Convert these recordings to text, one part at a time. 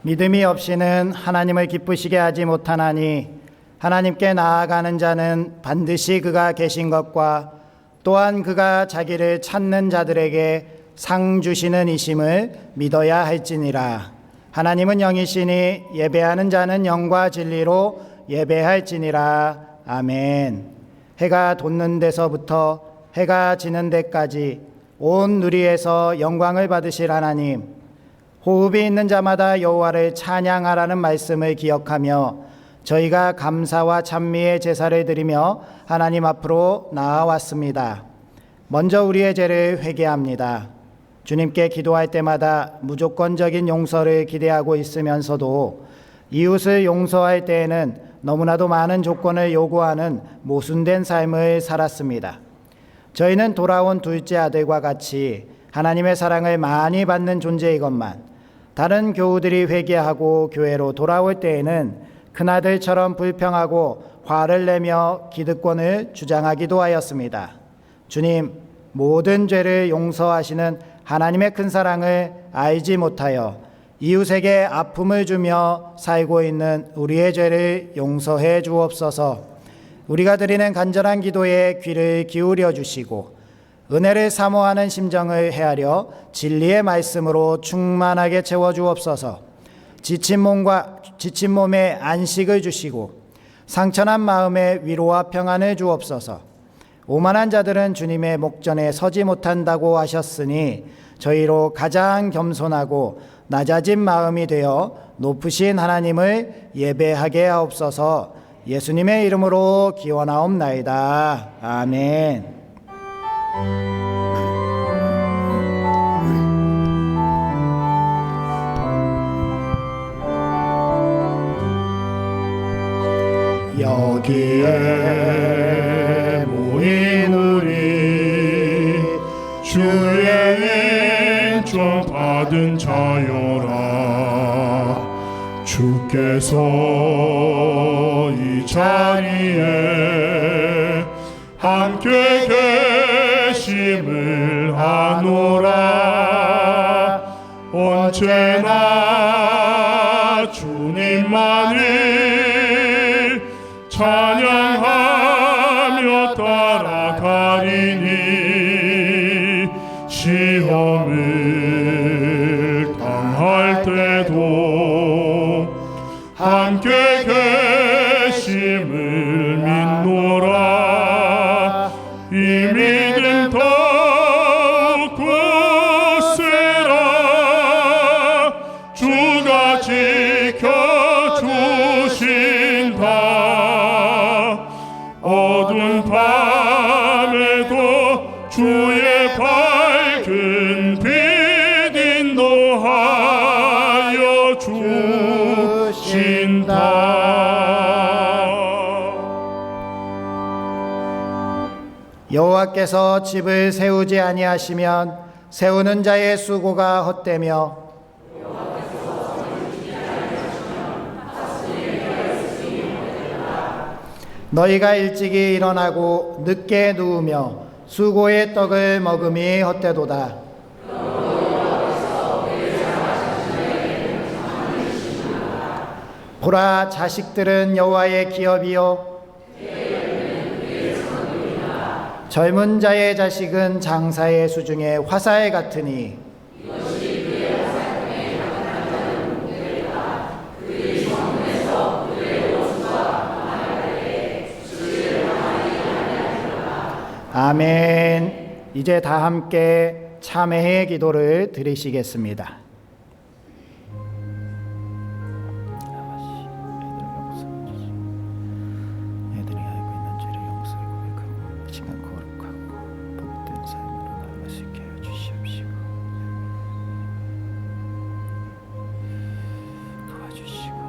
믿음이 없이는 하나님을 기쁘시게 하지 못하나니 하나님께 나아가는 자는 반드시 그가 계신 것과 또한 그가 자기를 찾는 자들에게 상 주시는 이심을 믿어야 할지니라. 하나님은 영이시니 예배하는 자는 영과 진리로 예배할지니라. 아멘. 해가 돋는 데서부터 해가 지는 데까지 온 누리에서 영광을 받으실 하나님, 호흡이 있는 자마다 여호와를 찬양하라는 말씀을 기억하며 저희가 감사와 찬미의 제사를 드리며 하나님 앞으로 나아왔습니다. 먼저 우리의 죄를 회개합니다. 주님께 기도할 때마다 무조건적인 용서를 기대하고 있으면서도 이웃을 용서할 때에는 너무나도 많은 조건을 요구하는 모순된 삶을 살았습니다. 저희는 돌아온 둘째 아들과 같이 하나님의 사랑을 많이 받는 존재이건만 다른 교우들이 회개하고 교회로 돌아올 때에는 큰아들처럼 불평하고 화를 내며 기득권을 주장하기도 하였습니다. 주님, 모든 죄를 용서하시는 하나님의 큰 사랑을 알지 못하여 이웃에게 아픔을 주며 살고 있는 우리의 죄를 용서해 주옵소서. 우리가 드리는 간절한 기도에 귀를 기울여 주시고 은혜를 사모하는 심정을 헤아려 진리의 말씀으로 충만하게 채워 주옵소서. 지친 몸에 안식을 주시고 상처난 마음에 위로와 평안을 주옵소서. 오만한 자들은 주님의 목전에 서지 못한다고 하셨으니 저희로 가장 겸손하고 낮아진 마음이 되어 높으신 하나님을 예배하게 하옵소서. 예수님의 이름으로 기원하옵나이다. 아멘. 여기에 모인 우리 주의 왼쪽 받은 자여라. 주께서 이 자리에 함께 계심을 아노라. 언제나 주님만을 찬양하며 따라가리니 시험을 당할 때도 함께 계심을 믿노라. 이 믿음 더욱 굳세라. 주가 지켜주신다. 어두운 밤에도 주의 밝은 빛 인도하여 주신다. 여호와께서 집을 세우지 아니하시면 세우는 자의 수고가 헛되며 너희가 일찍이 일어나고 늦게 누우며 수고의 떡을 먹음이 헛되도다. 보라, 자식들은 여호와의 기업이요 젊은 자의 자식은 장사의 수중에 화살 같으니 아멘. 이제 다 함께 참회의 기도를 드리시겠습니다. 애들이 알고 있는 죄를 용서해 고백하고 시간 거룩하고 복된 삶으로 나아갈 수 있게 하여 주시옵시고 도와주시고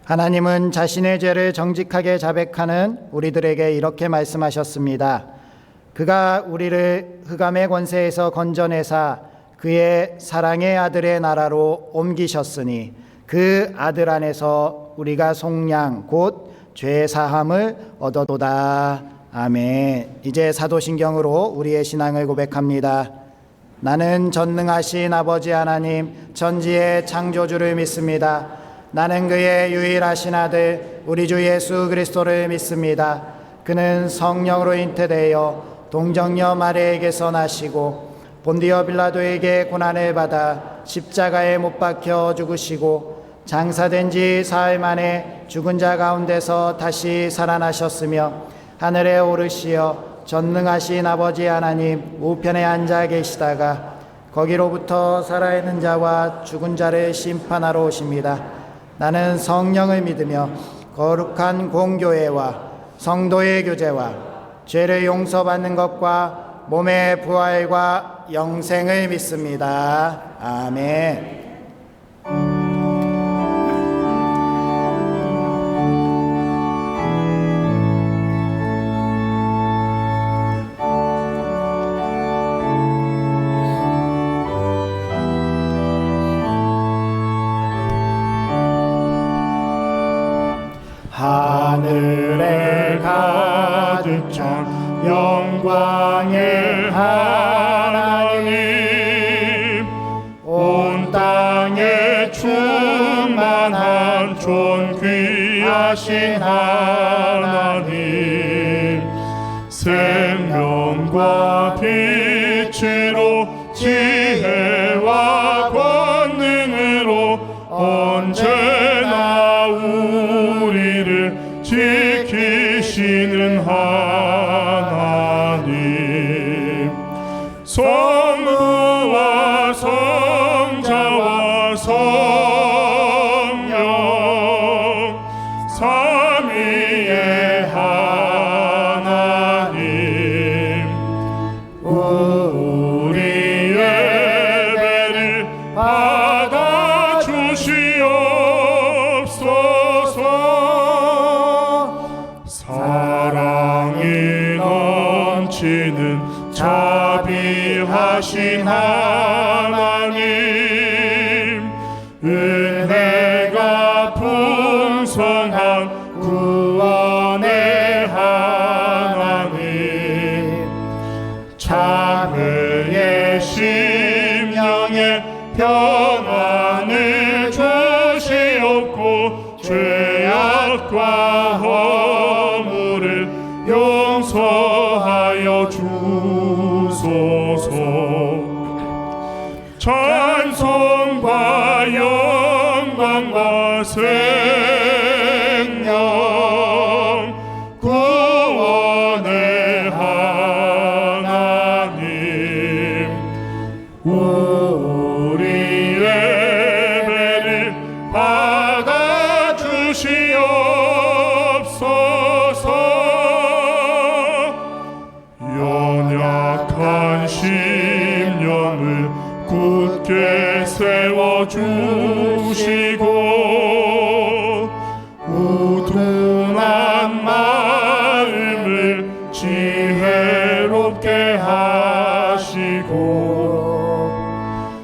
하나님은 자신의 죄를 정직하게 자백하는 우리들에게 이렇게 말씀하셨습니다. 그가 우리를 흑암의 권세에서 건져내사 그의 사랑의 아들의 나라로 옮기셨으니 그 아들 안에서 우리가 속량 곧 죄 사함을 얻어도다. 아멘. 이제 사도신경으로 우리의 신앙을 고백합니다. 나는 전능하신 아버지 하나님 천지의 창조주를 믿습니다. 나는 그의 유일하신 아들 우리 주 예수 그리스도를 믿습니다. 그는 성령으로 잉태되어 동정녀 마리아에게서 나시고 본디오 빌라도에게 고난을 받아 십자가에 못 박혀 죽으시고 장사된 지 사흘 만에 죽은 자 가운데서 다시 살아나셨으며 하늘에 오르시어 전능하신 아버지 하나님 우편에 앉아 계시다가 거기로부터 살아있는 자와 죽은 자를 심판하러 오십니다. 나는 성령을 믿으며 거룩한 공교회와 성도의 교제와 죄를 용서받는 것과 몸의 부활과 영생을 믿습니다. 아멘. 하늘에 가득 찬 영광의 하나님 온 땅에 충만한 존귀하신 하나님 생명과 빛으로 지혜와 권능으로 언제나 우리를 지키시는 하나님 성부와 성자와 성령 삼위의 하나님 우리 예배를 받아 주시옵소서. 사랑이 넘치는 자비하신 하나님 은혜가 풍성한 구원의 하나님 참회의 심령에 평안을 주시옵고 죄악과 허물을 용서하여 주소서. 찬송과 영광과 생명 구원의 하나님 우리 예배를 받아 주시옵소서. 연약한 심령을 굳게 세워주시고 우둔한 마음을 지혜롭게 하시고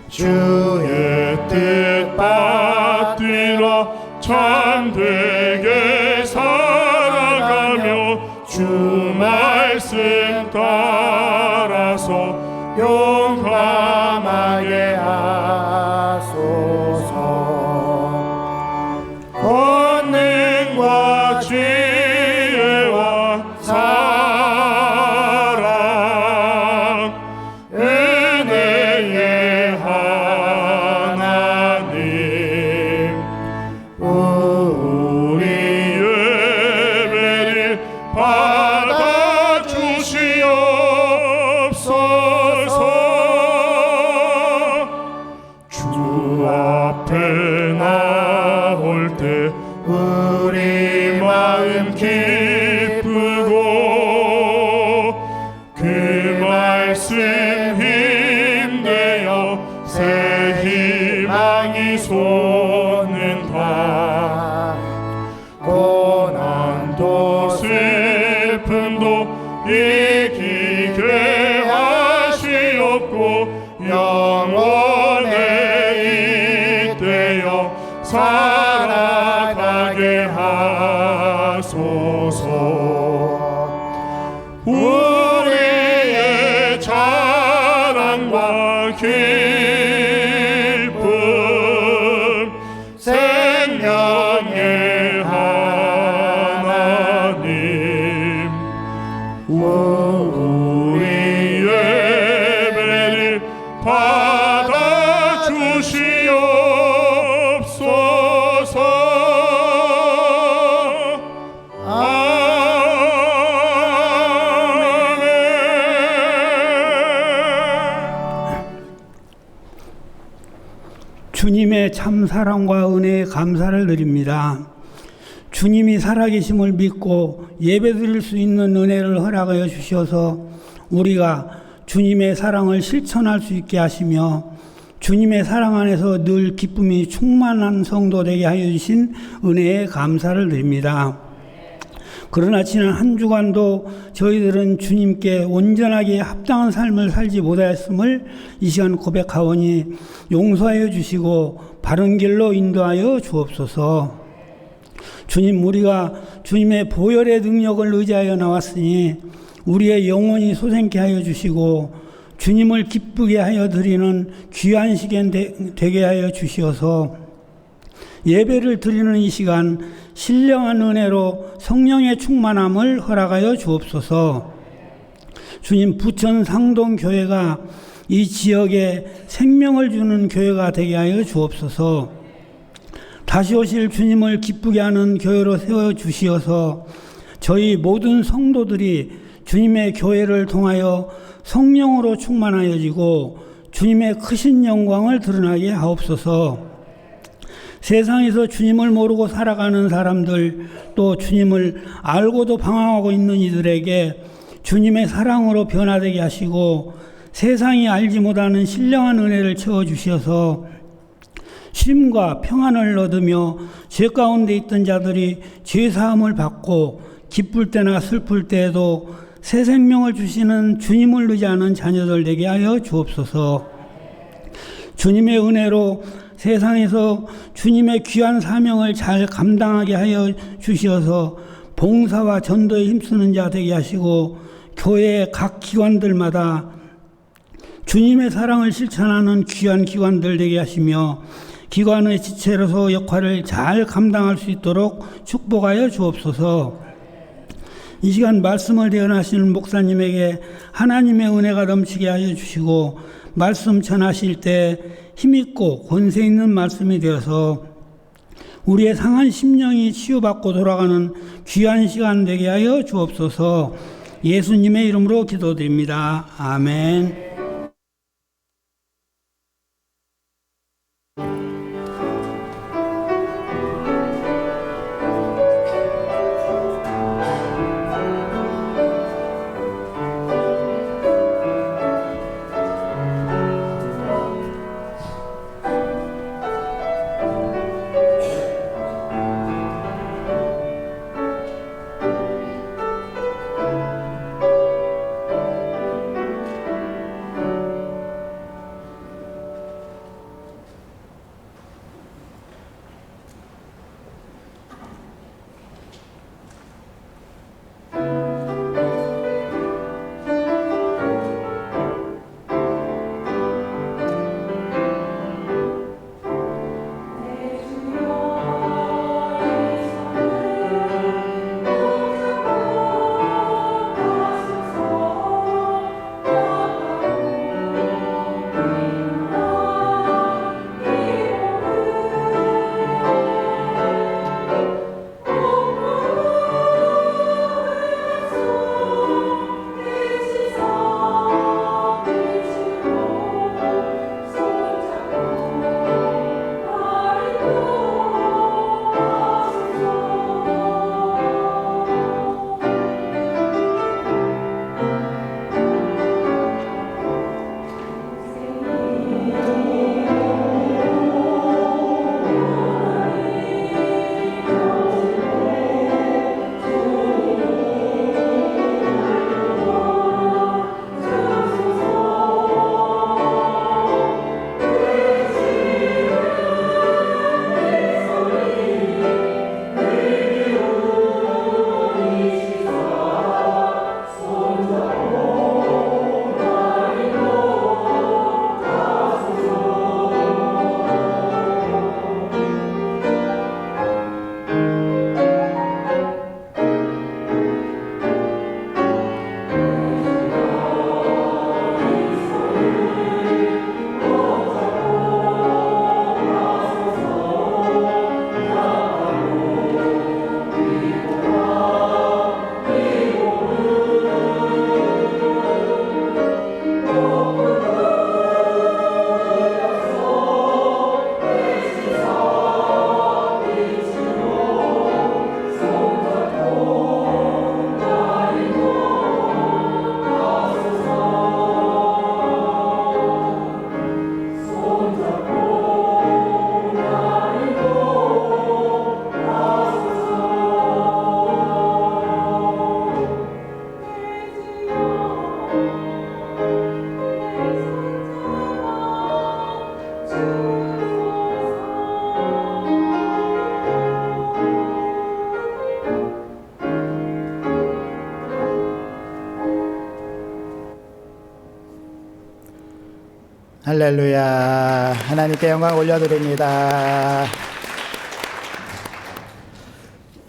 주의 뜻 받들어 참되게 살아가며 주 말씀 따라서 용감하게 하소서. 권능과 지혜와 사랑 은혜의 하나님 우리 예배를 받아 주시옵소서. 주 앞에 나올 때 우리 마음 기쁘고 그 말씀 힘내어 새 희망이 솟는다. 살아가게 하소서. 우리의 자랑과 기쁨 생명의 하나님, 우리 예배를 받아 주시옵소서. 주님의 참 사랑과 은혜에 감사를 드립니다. 주님이 살아계심을 믿고 예배드릴 수 있는 은혜를 허락하여 주셔서 우리가 주님의 사랑을 실천할 수 있게 하시며 주님의 사랑 안에서 늘 기쁨이 충만한 성도 되게 하여 주신 은혜에 감사를 드립니다. 그러나 지난 한 주간도 저희들은 주님께 온전하게 합당한 삶을 살지 못하였음을 이 시간 고백하오니 용서하여 주시고 바른 길로 인도하여 주옵소서. 주님, 우리가 주님의 보혈의 능력을 의지하여 나왔으니 우리의 영혼이 소생케 하여 주시고 주님을 기쁘게 하여 드리는 귀한 시간 되게 하여 주시어서 예배를 드리는 이 시간 신령한 은혜로 성령의 충만함을 허락하여 주옵소서. 주님, 부천 상동교회가 이 지역에 생명을 주는 교회가 되게 하여 주옵소서. 다시 오실 주님을 기쁘게 하는 교회로 세워주시어서 저희 모든 성도들이 주님의 교회를 통하여 성령으로 충만하여지고 주님의 크신 영광을 드러나게 하옵소서. 세상에서 주님을 모르고 살아가는 사람들, 또 주님을 알고도 방황하고 있는 이들에게 주님의 사랑으로 변화되게 하시고 세상이 알지 못하는 신령한 은혜를 채워주셔서 쉼과 평안을 얻으며 죄 가운데 있던 자들이 죄사함을 받고 기쁠 때나 슬플 때에도 새 생명을 주시는 주님을 의지하는 자녀들 되게 하여 주옵소서. 주님의 은혜로 세상에서 주님의 귀한 사명을 잘 감당하게 하여 주시어서 봉사와 전도에 힘쓰는 자 되게 하시고 교회의 각 기관들마다 주님의 사랑을 실천하는 귀한 기관들 되게 하시며 기관의 지체로서 역할을 잘 감당할 수 있도록 축복하여 주옵소서. 이 시간 말씀을 대언하시는 목사님에게 하나님의 은혜가 넘치게 하여 주시고 말씀 전하실 때 힘있고 권세 있는 말씀이 되어서 우리의 상한 심령이 치유받고 돌아가는 귀한 시간 되게 하여 주옵소서. 예수님의 이름으로 기도드립니다. 아멘. 할렐루야. 하나님께 영광 올려드립니다.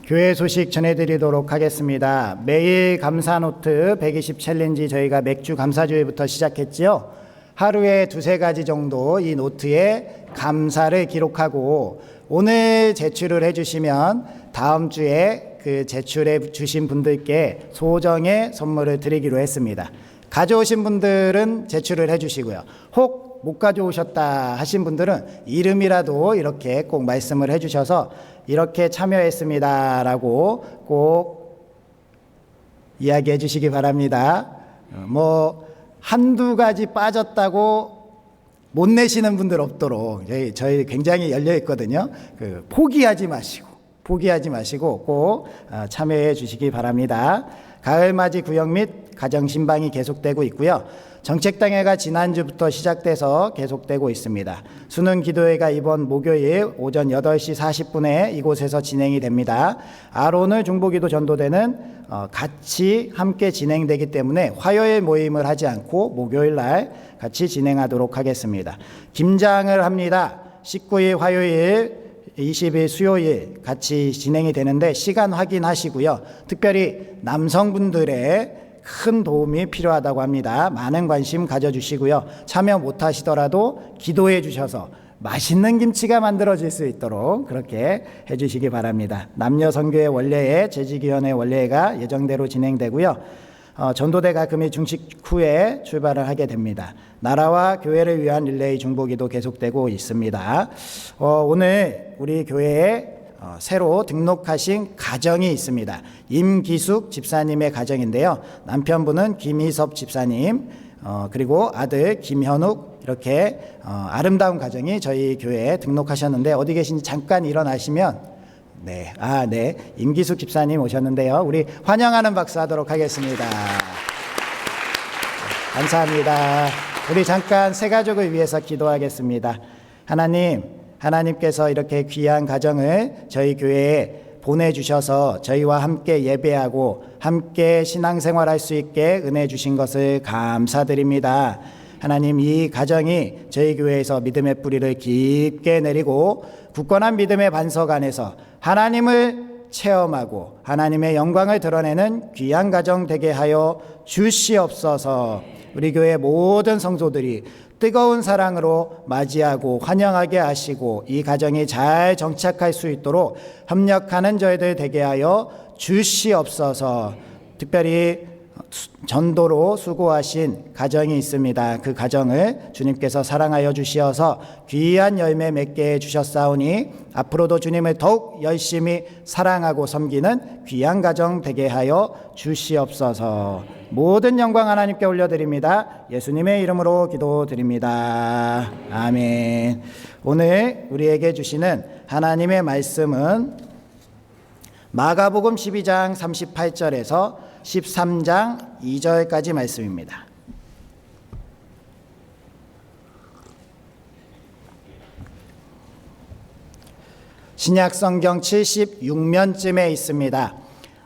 교회 소식 전해드리도록 하겠습니다. 매일 감사 노트 120 챌린지 저희가 맥주 감사주일부터 시작했지요. 하루에 두세 가지 정도 이 노트에 감사를 기록하고 오늘 제출을 해주시면 다음 주에 그 제출해 주신 분들께 소정의 선물을 드리기로 했습니다. 가져오신 분들은 제출을 해주시고요. 혹 못 가져오셨다 하신 분들은 이름이라도 이렇게 꼭 말씀을 해주셔서 이렇게 참여했습니다 라고 꼭 이야기해 주시기 바랍니다. 뭐 한두 가지 빠졌다고 못 내시는 분들 없도록 저희 굉장히 열려 있거든요. 포기하지 마시고 꼭 참여해 주시기 바랍니다. 가을맞이 구역 및 가정신방이 계속되고 있고요. 정책당회가 지난주부터 시작돼서 계속되고 있습니다. 수능기도회가 이번 목요일 오전 8시 40분에 이곳에서 진행이 됩니다. 아론을 중보기도 전도대는 같이 함께 진행되기 때문에 화요일 모임을 하지 않고 목요일 날 같이 진행하도록 하겠습니다. 김장을 합니다. 19일 화요일 20일 수요일 같이 진행이 되는데 시간 확인하시고요. 특별히 남성분들의 큰 도움이 필요하다고 합니다. 많은 관심 가져주시고요. 참여 못하시더라도 기도해 주셔서 맛있는 김치가 만들어질 수 있도록 그렇게 해주시기 바랍니다. 남녀선교회 원례회, 재직위원회 원례회가 예정대로 진행되고요. 전도대가 금일 중식 후에 출발을 하게 됩니다. 나라와 교회를 위한 릴레이 중보기도 계속되고 있습니다. 오늘 우리 교회에 새로 등록하신 가정이 있습니다. 임기숙 집사님의 가정인데요. 남편분은 김희섭 집사님, 그리고 아들 김현욱, 이렇게 아름다운 가정이 저희 교회에 등록하셨는데 어디 계신지 잠깐 일어나시면 네, 임기숙 집사님 오셨는데요. 우리 환영하는 박수 하도록 하겠습니다. 감사합니다. 우리 잠깐 새 가족을 위해서 기도하겠습니다. 하나님께서 이렇게 귀한 가정을 저희 교회에 보내주셔서 저희와 함께 예배하고 함께 신앙생활할 수 있게 은혜 주신 것을 감사드립니다. 하나님, 이 가정이 저희 교회에서 믿음의 뿌리를 깊게 내리고 굳건한 믿음의 반석 안에서 하나님을 체험하고 하나님의 영광을 드러내는 귀한 가정 되게 하여 주시옵소서. 우리 교회 모든 성도들이 뜨거운 사랑으로 맞이하고 환영하게 하시고 이 가정이 잘 정착할 수 있도록 협력하는 저희들 되게 하여 주시옵소서. 특별히 전도로 수고하신 가정이 있습니다. 그 가정을 주님께서 사랑하여 주시어서 귀한 열매 맺게 해주셨사오니 앞으로도 주님을 더욱 열심히 사랑하고 섬기는 귀한 가정 되게 하여 주시옵소서. 모든 영광 하나님께 올려드립니다. 예수님의 이름으로 기도드립니다. 아멘. 오늘 우리에게 주시는 하나님의 말씀은 마가복음 12장 38절에서 13장 2절까지 말씀입니다. 신약성경 76면쯤에 있습니다.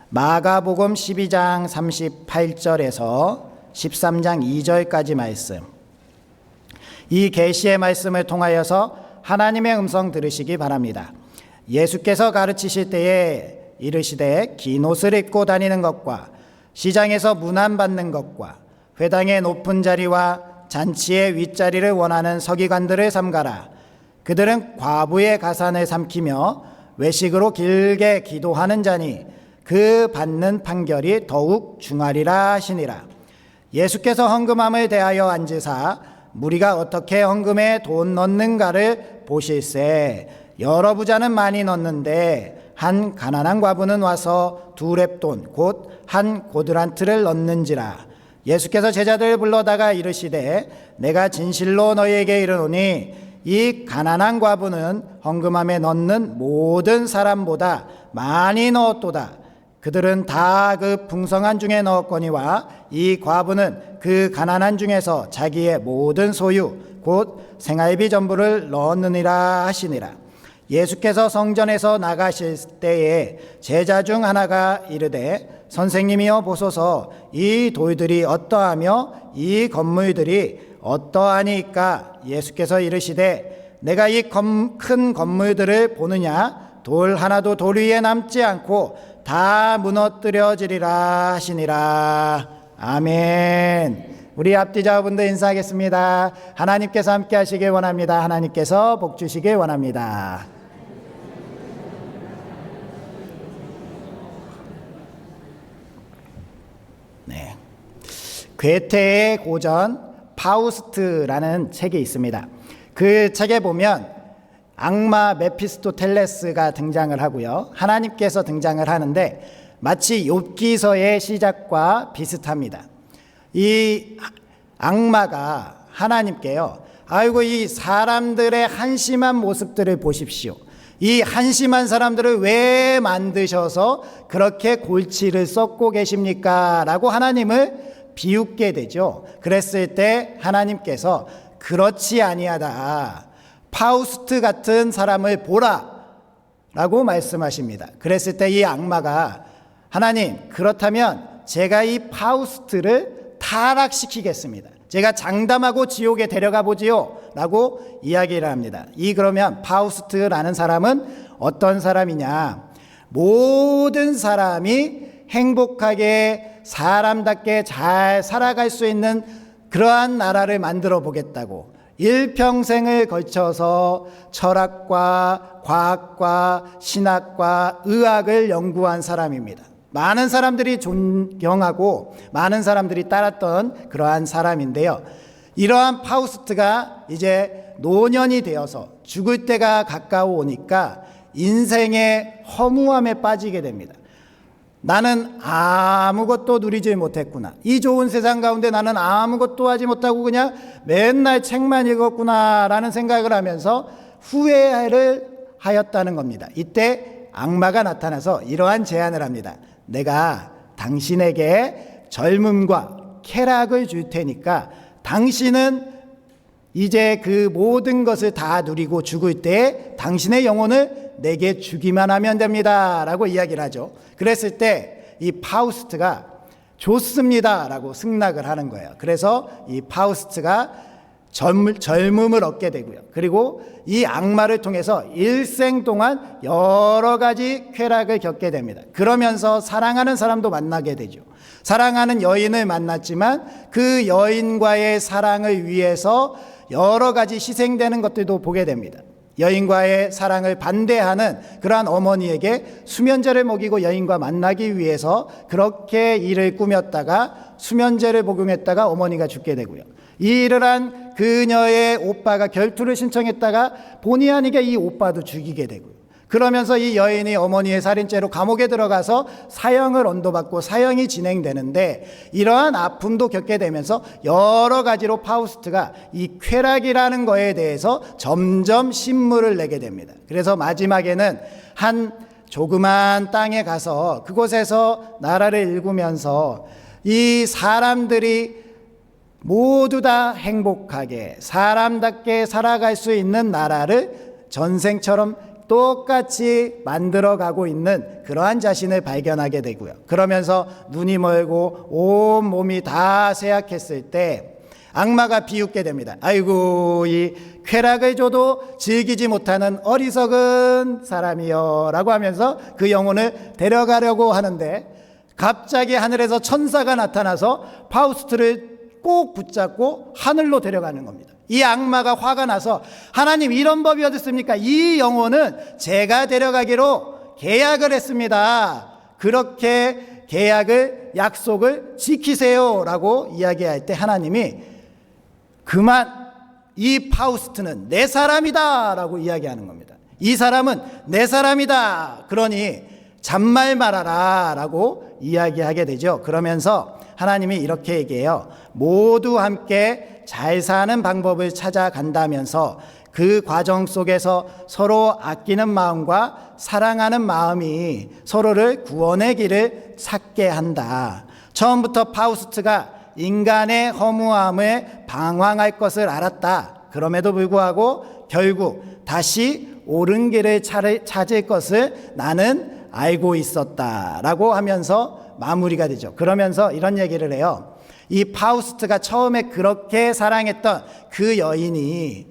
마가복음 12장 38절에서 13장 2절까지 말씀. 이 계시의 말씀을 통하여서 하나님의 음성 들으시기 바랍니다. 예수께서 가르치실 때에 이르시되 긴 옷을 입고 다니는 것과 시장에서 문안받는 것과 회당의 높은 자리와 잔치의 윗자리를 원하는 서기관들을 삼가라. 그들은 과부의 가산을 삼키며 외식으로 길게 기도하는 자니 그 받는 판결이 더욱 중하리라 하시니라. 예수께서 헌금함을 대하여 앉으사 무리가 어떻게 헌금에 돈 넣는가를 보실세. 여러 부자는 많이 넣는데 한 가난한 과부는 와서 2렙돈 곧 한 고드란트를 넣는지라. 예수께서 제자들을 불러다가 이르시되 내가 진실로 너희에게 이르노니 이 가난한 과부는 헌금함에 넣는 모든 사람보다 많이 넣었도다. 그들은 다 그 풍성한 중에 넣었거니와 이 과부는 그 가난한 중에서 자기의 모든 소유 곧 생활비 전부를 넣었느니라 하시니라. 예수께서 성전에서 나가실 때에 제자 중 하나가 이르되 선생님이여 보소서 이 돌들이 어떠하며 이 건물들이 어떠하니까? 예수께서 이르시되 내가 이 큰 건물들을 보느냐? 돌 하나도 돌 위에 남지 않고 다 무너뜨려지리라 하시니라. 아멘. 우리 앞뒤자분들 인사하겠습니다. 하나님께서 함께 하시길 원합니다. 하나님께서 복 주시길 원합니다. 네. 괴테의 고전 파우스트라는 책이 있습니다. 그 책에 보면 악마 메피스토텔레스가 등장을 하고요. 하나님께서 등장을 하는데 마치 욥기서의 시작과 비슷합니다. 이 악마가 하나님께요, 아이고 이 사람들의 한심한 모습들을 보십시오. 이 한심한 사람들을 왜 만드셔서 그렇게 골치를 썩고 계십니까? 라고 하나님을 비웃게 되죠. 그랬을 때 하나님께서 그렇지 아니하다, 파우스트 같은 사람을 보라 라고 말씀하십니다. 그랬을 때 이 악마가 하나님, 그렇다면 제가 이 파우스트를 타락시키겠습니다. 제가 장담하고 지옥에 데려가 보지요 라고 이야기를 합니다. 그러면 파우스트라는 사람은 어떤 사람이냐? 모든 사람이 행복하게 사람답게 잘 살아갈 수 있는 그러한 나라를 만들어 보겠다고 일평생을 걸쳐서 철학과 과학과 신학과 의학을 연구한 사람입니다. 많은 사람들이 존경하고 많은 사람들이 따랐던 그러한 사람인데요. 이러한 파우스트가 이제 노년이 되어서 죽을 때가 가까워 오니까 인생의 허무함에 빠지게 됩니다. 나는 아무것도 누리지 못했구나. 이 좋은 세상 가운데 나는 아무것도 하지 못하고 그냥 맨날 책만 읽었구나 라는 생각을 하면서 후회를 하였다는 겁니다. 이때 악마가 나타나서 이러한 제안을 합니다. 내가 당신에게 젊음과 쾌락을 줄 테니까 당신은 이제 그 모든 것을 다 누리고 죽을 때 당신의 영혼을 내게 주기만 하면 됩니다 라고 이야기를 하죠. 그랬을 때 이 파우스트가 좋습니다 라고 승낙을 하는 거예요. 그래서 이 파우스트가 젊음을 얻게 되고요. 그리고 이 악마를 통해서 일생 동안 여러 가지 쾌락을 겪게 됩니다. 그러면서 사랑하는 사람도 만나게 되죠. 사랑하는 여인을 만났지만 그 여인과의 사랑을 위해서 여러 가지 희생되는 것들도 보게 됩니다. 여인과의 사랑을 반대하는 그러한 어머니에게 수면제를 먹이고 여인과 만나기 위해서 그렇게 일을 꾸몄다가 수면제를 복용했다가 어머니가 죽게 되고요. 이 일을 한 그녀의 오빠가 결투를 신청했다가 본의 아니게 이 오빠도 죽이게 되고요. 그러면서 이 여인이 어머니의 살인죄로 감옥에 들어가서 사형을 언도받고 사형이 진행되는데 이러한 아픔도 겪게 되면서 여러 가지로 파우스트가 이 쾌락이라는 거에 대해서 점점 신물을 내게 됩니다. 그래서 마지막에는 한 조그만 땅에 가서 그곳에서 나라를 일구면서 이 사람들이 모두 다 행복하게 사람답게 살아갈 수 있는 나라를 전생처럼 똑같이 만들어가고 있는 그러한 자신을 발견하게 되고요. 그러면서 눈이 멀고 온 몸이 다 쇠약했을 때 악마가 비웃게 됩니다. 아이고 이 쾌락을 줘도 즐기지 못하는 어리석은 사람이여 라고 하면서 그 영혼을 데려가려고 하는데 갑자기 하늘에서 천사가 나타나서 파우스트를 꼭 붙잡고 하늘로 데려가는 겁니다. 이 악마가 화가 나서 하나님 이런 법이 어디 있습니까? 이 영혼은 제가 데려가기로 계약을 했습니다. 그렇게 계약을 약속을 지키세요 라고 이야기할 때 하나님이 그만, 이 파우스트는 내 사람이다 라고 이야기하는 겁니다. 이 사람은 내 사람이다. 그러니 잔말 말아라 라고 이야기하게 되죠. 그러면서 하나님이 이렇게 얘기해요. 모두 함께 잘 사는 방법을 찾아간다면서 그 과정 속에서 서로 아끼는 마음과 사랑하는 마음이 서로를 구원의 길을 찾게 한다. 처음부터 파우스트가 인간의 허무함에 방황할 것을 알았다. 그럼에도 불구하고 결국 다시 옳은 길을 찾을 것을 나는 알고 있었다라고 하면서 마무리가 되죠. 그러면서 이런 얘기를 해요. 이 파우스트가 처음에 그렇게 사랑했던 그 여인이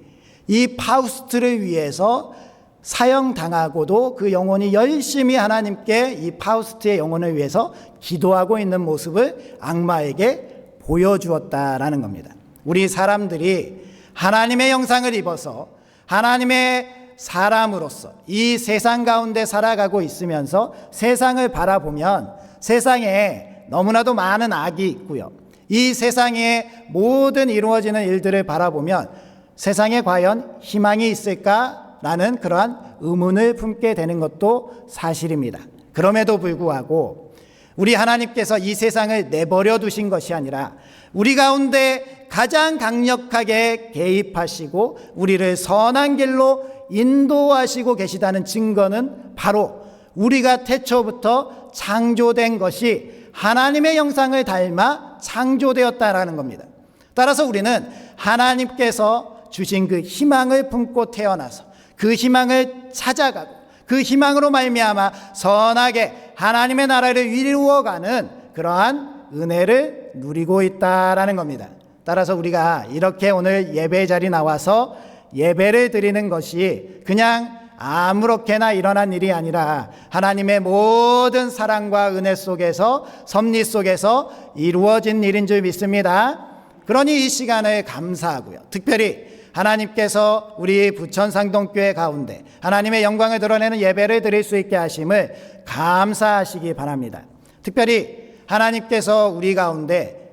이 파우스트를 위해서 사형당하고도 그 영혼이 열심히 하나님께 이 파우스트의 영혼을 위해서 기도하고 있는 모습을 악마에게 보여주었다라는 겁니다. 우리 사람들이 하나님의 형상을 입어서 하나님의 사람으로서 이 세상 가운데 살아가고 있으면서 세상을 바라보면 세상에 너무나도 많은 악이 있고요. 이 세상에 모든 이루어지는 일들을 바라보면 세상에 과연 희망이 있을까라는 그러한 의문을 품게 되는 것도 사실입니다. 그럼에도 불구하고 우리 하나님께서 이 세상을 내버려 두신 것이 아니라 우리 가운데 가장 강력하게 개입하시고 우리를 선한 길로 인도하시고 계시다는 증거는 바로 우리가 태초부터 창조된 것이 하나님의 형상을 닮아 창조되었다라는 겁니다. 따라서 우리는 하나님께서 주신 그 희망을 품고 태어나서 그 희망을 찾아가고 그 희망으로 말미암아 선하게 하나님의 나라를 이루어가는 그러한 은혜를 누리고 있다라는 겁니다. 따라서 우리가 이렇게 오늘 예배 자리 나와서 예배를 드리는 것이 그냥 아무렇게나 일어난 일이 아니라 하나님의 모든 사랑과 은혜 속에서 섭리 속에서 이루어진 일인 줄 믿습니다. 그러니 이 시간을 감사하고요. 특별히 하나님께서 우리 부천상동교회 가운데 하나님의 영광을 드러내는 예배를 드릴 수 있게 하심을 감사하시기 바랍니다. 특별히 하나님께서 우리 가운데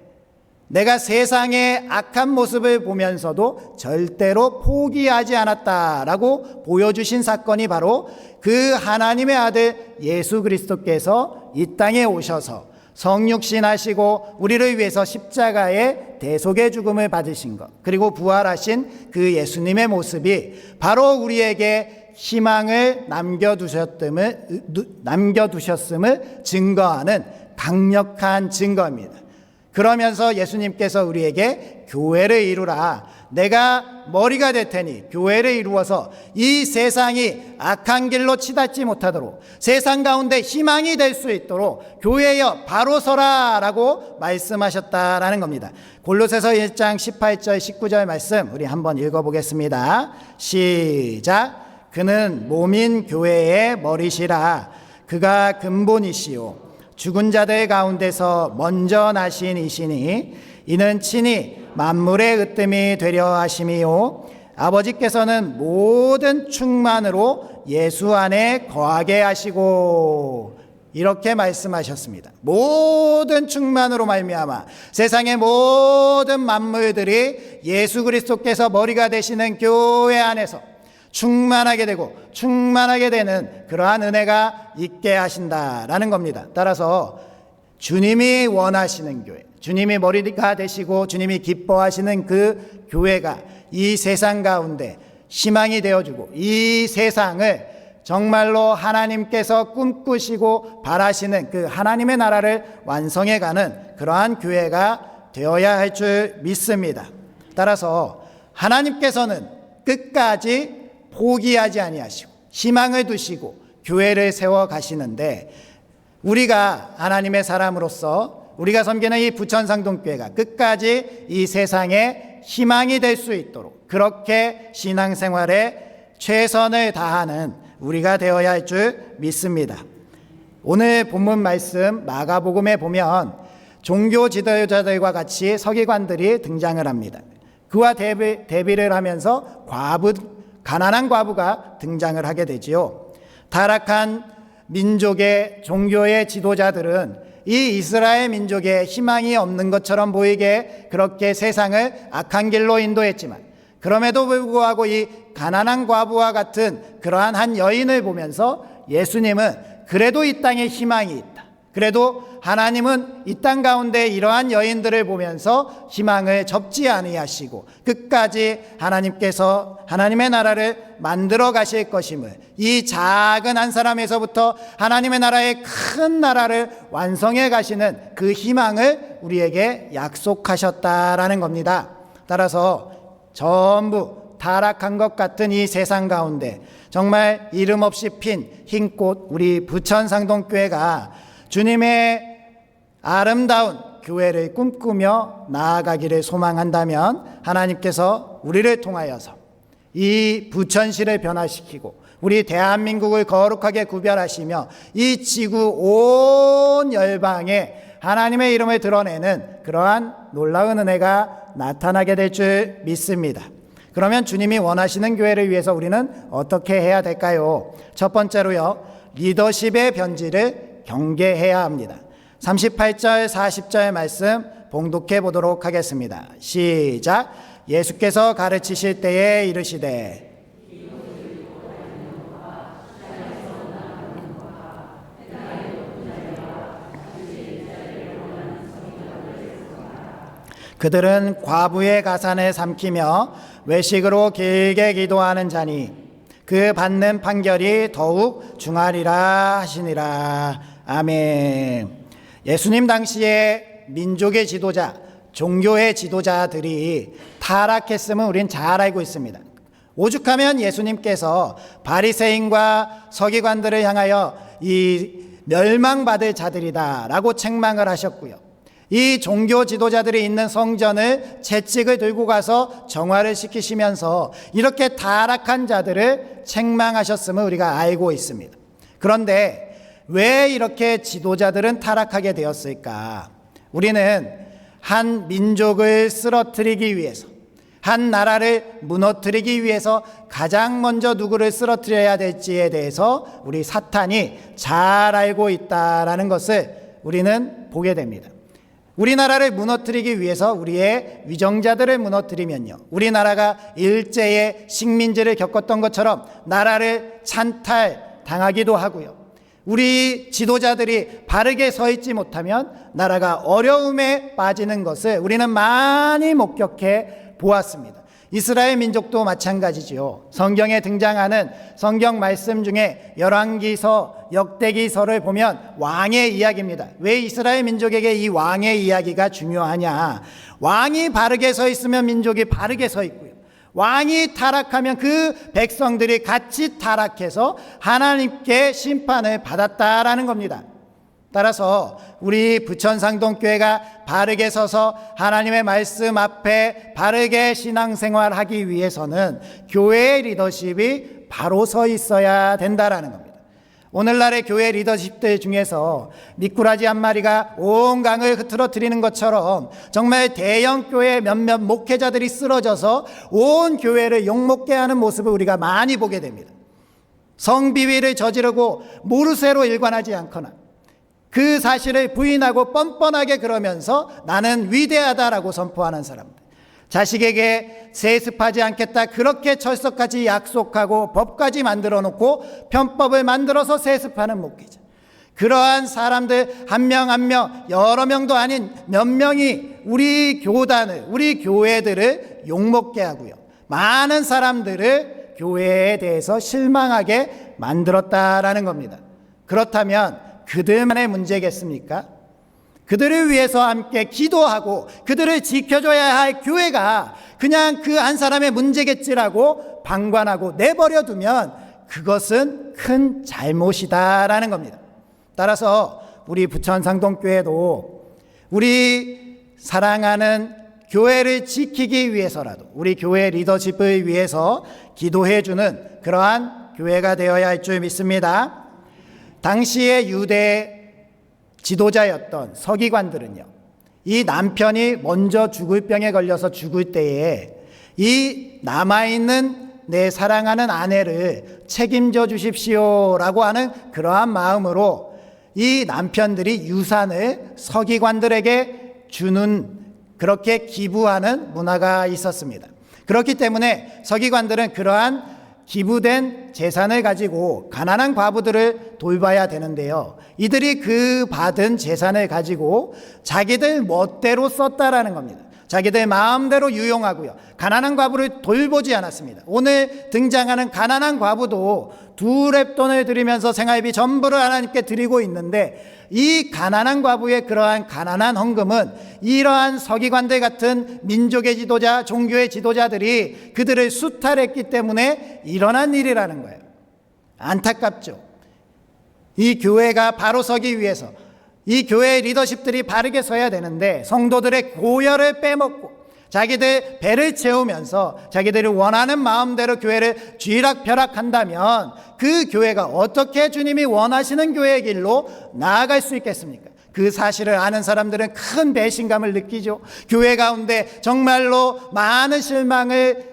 내가 세상의 악한 모습을 보면서도 절대로 포기하지 않았다라고 보여주신 사건이 바로 그 하나님의 아들 예수 그리스도께서 이 땅에 오셔서 성육신하시고 우리를 위해서 십자가의 대속의 죽음을 받으신 것, 그리고 부활하신 그 예수님의 모습이 바로 우리에게 희망을 남겨두셨음을 증거하는 강력한 증거입니다. 그러면서 예수님께서 우리에게 교회를 이루라, 내가 머리가 될 테니 교회를 이루어서 이 세상이 악한 길로 치닫지 못하도록 세상 가운데 희망이 될 수 있도록 교회여 바로 서라 라고 말씀하셨다라는 겁니다. 골로새서 1장 18절 19절 말씀 우리 한번 읽어보겠습니다. 시작. 그는 몸인 교회의 머리시라. 그가 근본이시요 죽은 자들 가운데서 먼저 나신 이시니 이는 친히 만물의 으뜸이 되려 하심이요 아버지께서는 모든 충만으로 예수 안에 거하게 하시고 이렇게 말씀하셨습니다. 모든 충만으로 말미암아 세상의 모든 만물들이 예수 그리스도께서 머리가 되시는 교회 안에서 충만하게 되고 충만하게 되는 그러한 은혜가 있게 하신다라는 겁니다. 따라서 주님이 원하시는 교회, 주님이 머리가 되시고 주님이 기뻐하시는 그 교회가 이 세상 가운데 희망이 되어주고 이 세상을 정말로 하나님께서 꿈꾸시고 바라시는 그 하나님의 나라를 완성해가는 그러한 교회가 되어야 할 줄 믿습니다. 따라서 하나님께서는 끝까지 포기하지 아니하시고 희망을 두시고 교회를 세워 가시는데 우리가 하나님의 사람으로서 우리가 섬기는 이 부천상동교회가 끝까지 이 세상에 희망이 될 수 있도록 그렇게 신앙생활에 최선을 다하는 우리가 되어야 할 줄 믿습니다. 오늘 본문 말씀 마가복음에 보면 종교 지도자들과 같이 서기관들이 등장을 합니다. 그와 대비를 하면서 가난한 과부가 등장을 하게 되지요. 타락한 민족의 종교의 지도자들은 이 이스라엘 민족의 희망이 없는 것처럼 보이게 그렇게 세상을 악한 길로 인도했지만 그럼에도 불구하고 이 가난한 과부와 같은 그러한 한 여인을 보면서 예수님은 그래도 이 땅에 희망이 있다. 그래도 하나님은 이 땅 가운데 이러한 여인들을 보면서 희망을 접지 아니하시고 끝까지 하나님께서 하나님의 나라를 만들어 가실 것임을, 이 작은 한 사람에서부터 하나님의 나라의 큰 나라를 완성해 가시는 그 희망을 우리에게 약속하셨다라는 겁니다. 따라서 전부 타락한 것 같은 이 세상 가운데 정말 이름 없이 핀 흰 꽃 우리 부천상동교회가 주님의 아름다운 교회를 꿈꾸며 나아가기를 소망한다면 하나님께서 우리를 통하여서 이 부천시를 변화시키고 우리 대한민국을 거룩하게 구별하시며 이 지구 온 열방에 하나님의 이름을 드러내는 그러한 놀라운 은혜가 나타나게 될 줄 믿습니다. 그러면 주님이 원하시는 교회를 위해서 우리는 어떻게 해야 될까요? 첫 번째로요, 리더십의 변질을 경계해야 합니다. 38절 40절 말씀 봉독해 보도록 하겠습니다. 시작. 예수께서 가르치실 때에 이르시되 그들은 과부의 가산을 삼키며 외식으로 길게 기도하는 자니 그 받는 판결이 더욱 중하리라 하시니라. 아멘. 예수님 당시에 민족의 지도자, 종교의 지도자들이 타락했음을 우린 잘 알고 있습니다. 오죽하면 예수님께서 바리새인과 서기관들을 향하여 이 멸망받을 자들이다 라고 책망을 하셨고요. 이 종교 지도자들이 있는 성전을 채찍을 들고 가서 정화를 시키시면서 이렇게 타락한 자들을 책망하셨음을 우리가 알고 있습니다. 그런데 왜 이렇게 지도자들은 타락하게 되었을까? 우리는 한 민족을 쓰러뜨리기 위해서, 한 나라를 무너뜨리기 위해서 가장 먼저 누구를 쓰러뜨려야 될지에 대해서 우리 사탄이 잘 알고 있다라는 것을 우리는 보게 됩니다. 우리나라를 무너뜨리기 위해서 우리의 위정자들을 무너뜨리면요, 우리나라가 일제의 식민지를 겪었던 것처럼 나라를 찬탈당하기도 하고요, 우리 지도자들이 바르게 서 있지 못하면 나라가 어려움에 빠지는 것을 우리는 많이 목격해 보았습니다. 이스라엘 민족도 마찬가지지요. 성경에 등장하는 성경 말씀 중에 열왕기서, 역대기서를 보면 왕의 이야기입니다. 왜 이스라엘 민족에게 이 왕의 이야기가 중요하냐? 왕이 바르게 서 있으면 민족이 바르게 서 있고요, 왕이 타락하면 그 백성들이 같이 타락해서 하나님께 심판을 받았다라는 겁니다. 따라서 우리 부천상동교회가 바르게 서서 하나님의 말씀 앞에 바르게 신앙생활하기 위해서는 교회의 리더십이 바로 서 있어야 된다라는 겁니다. 오늘날의 교회 리더십들 중에서 미꾸라지 한 마리가 온 강을 흐트러뜨리는 것처럼 정말 대형 교회 몇몇 목회자들이 쓰러져서 온 교회를 욕먹게 하는 모습을 우리가 많이 보게 됩니다. 성비위를 저지르고 모르쇠로 일관하지 않거나 그 사실을 부인하고 뻔뻔하게 그러면서 나는 위대하다라고 선포하는 사람들, 자식에게 세습하지 않겠다 그렇게 철석같이 약속하고 법까지 만들어 놓고 편법을 만들어서 세습하는 목회자, 그러한 사람들 한 명 한 명, 여러 명도 아닌 몇 명이 우리 교단을, 우리 교회들을 욕먹게 하고요, 많은 사람들을 교회에 대해서 실망하게 만들었다라는 겁니다. 그렇다면 그들만의 문제겠습니까? 그들을 위해서 함께 기도하고 그들을 지켜줘야 할 교회가 그냥 그 한 사람의 문제겠지라고 방관하고 내버려 두면 그것은 큰 잘못이다라는 겁니다. 따라서 우리 부천상동교회도 우리 사랑하는 교회를 지키기 위해서라도 우리 교회 리더십을 위해서 기도해주는 그러한 교회가 되어야 할 줄 믿습니다. 당시의 유대 지도자였던 서기관들은요, 이 남편이 먼저 죽을 병에 걸려서 죽을 때에 이 남아있는 내 사랑하는 아내를 책임져 주십시오라고 하는 그러한 마음으로 이 남편들이 유산을 서기관들에게 주는, 그렇게 기부하는 문화가 있었습니다. 그렇기 때문에 서기관들은 그러한 기부된 재산을 가지고 가난한 과부들을 돌봐야 되는데요, 이들이 그 받은 재산을 가지고 자기들 멋대로 썼다라는 겁니다. 자기들 마음대로 유용하고요, 가난한 과부를 돌보지 않았습니다. 오늘 등장하는 가난한 과부도 2렙돈을 드리면서 생활비 전부를 하나님께 드리고 있는데, 이 가난한 과부의 그러한 가난한 헌금은 이러한 서기관들 같은 민족의 지도자, 종교의 지도자들이 그들을 수탈했기 때문에 일어난 일이라는 거예요. 안타깝죠. 이 교회가 바로 서기 위해서, 이 교회 리더십들이 바르게 서야 되는데 성도들의 고열을 빼먹고 자기들 배를 채우면서 자기들이 원하는 마음대로 교회를 쥐락펴락한다면 그 교회가 어떻게 주님이 원하시는 교회의 길로 나아갈 수 있겠습니까? 그 사실을 아는 사람들은 큰 배신감을 느끼죠. 교회 가운데 정말로 많은 실망을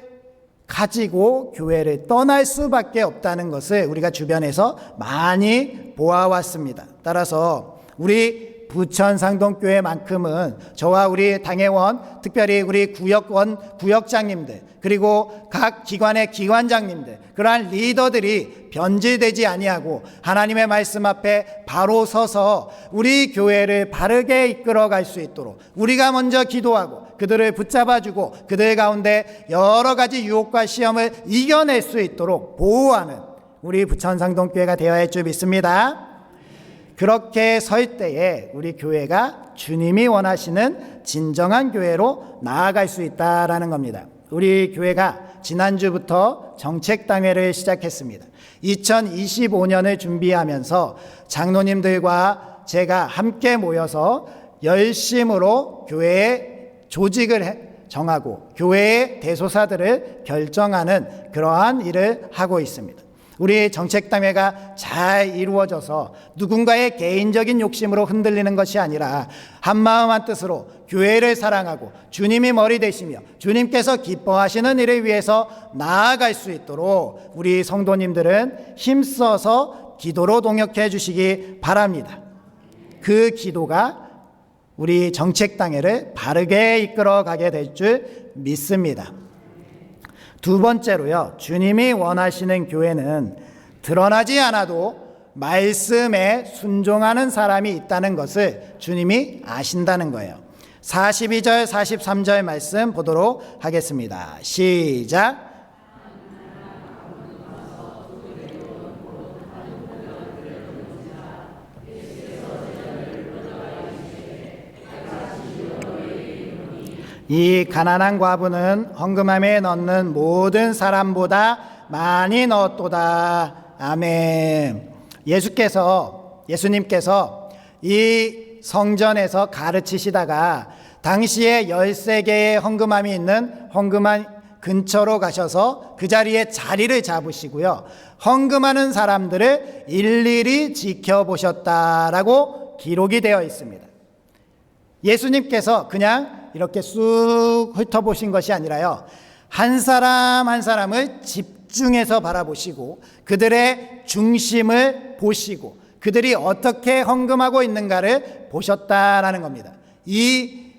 가지고 교회를 떠날 수밖에 없다는 것을 우리가 주변에서 많이 보아왔습니다. 따라서 우리 부천 상동교회만큼은 저와 우리 당회원, 특별히 우리 구역장님들, 그리고 각 기관의 기관장님들, 그러한 리더들이 변질되지 아니하고 하나님의 말씀 앞에 바로 서서 우리 교회를 바르게 이끌어갈 수 있도록 우리가 먼저 기도하고 그들을 붙잡아주고 그들 가운데 여러 가지 유혹과 시험을 이겨낼 수 있도록 보호하는 우리 부천 상동교회가 되어야 할 줄 믿습니다. 그렇게 설 때에 우리 교회가 주님이 원하시는 진정한 교회로 나아갈 수 있다라는 겁니다. 우리 교회가 지난주부터 정책당회를 시작했습니다. 2025년을 준비하면서 장로님들과 제가 함께 모여서 열심으로 교회의 조직을 정하고 교회의 대소사들을 결정하는 그러한 일을 하고 있습니다. 우리 정책당회가 잘 이루어져서 누군가의 개인적인 욕심으로 흔들리는 것이 아니라 한마음 한뜻으로 교회를 사랑하고 주님이 머리 되시며 주님께서 기뻐하시는 일을 위해서 나아갈 수 있도록 우리 성도님들은 힘써서 기도로 동역해 주시기 바랍니다. 그 기도가 우리 정책당회를 바르게 이끌어가게 될 줄 믿습니다. 두 번째로요, 주님이 원하시는 교회는 드러나지 않아도 말씀에 순종하는 사람이 있다는 것을 주님이 아신다는 거예요. 42절 43절 말씀 보도록 하겠습니다. 시작. 이 가난한 과부는 헌금함에 넣는 모든 사람보다 많이 넣었도다. 아멘. 예수님께서 이 성전에서 가르치시다가 당시에 13개의 헌금함이 있는 헌금함 근처로 가셔서 그 자리에 자리를 잡으시고요, 헌금하는 사람들을 일일이 지켜보셨다라고 기록이 되어 있습니다. 예수님께서 그냥 이렇게 쑥 훑어보신 것이 아니라요, 한 사람 한 사람을 집중해서 바라보시고 그들의 중심을 보시고 그들이 어떻게 헌금하고 있는가를 보셨다라는 겁니다. 이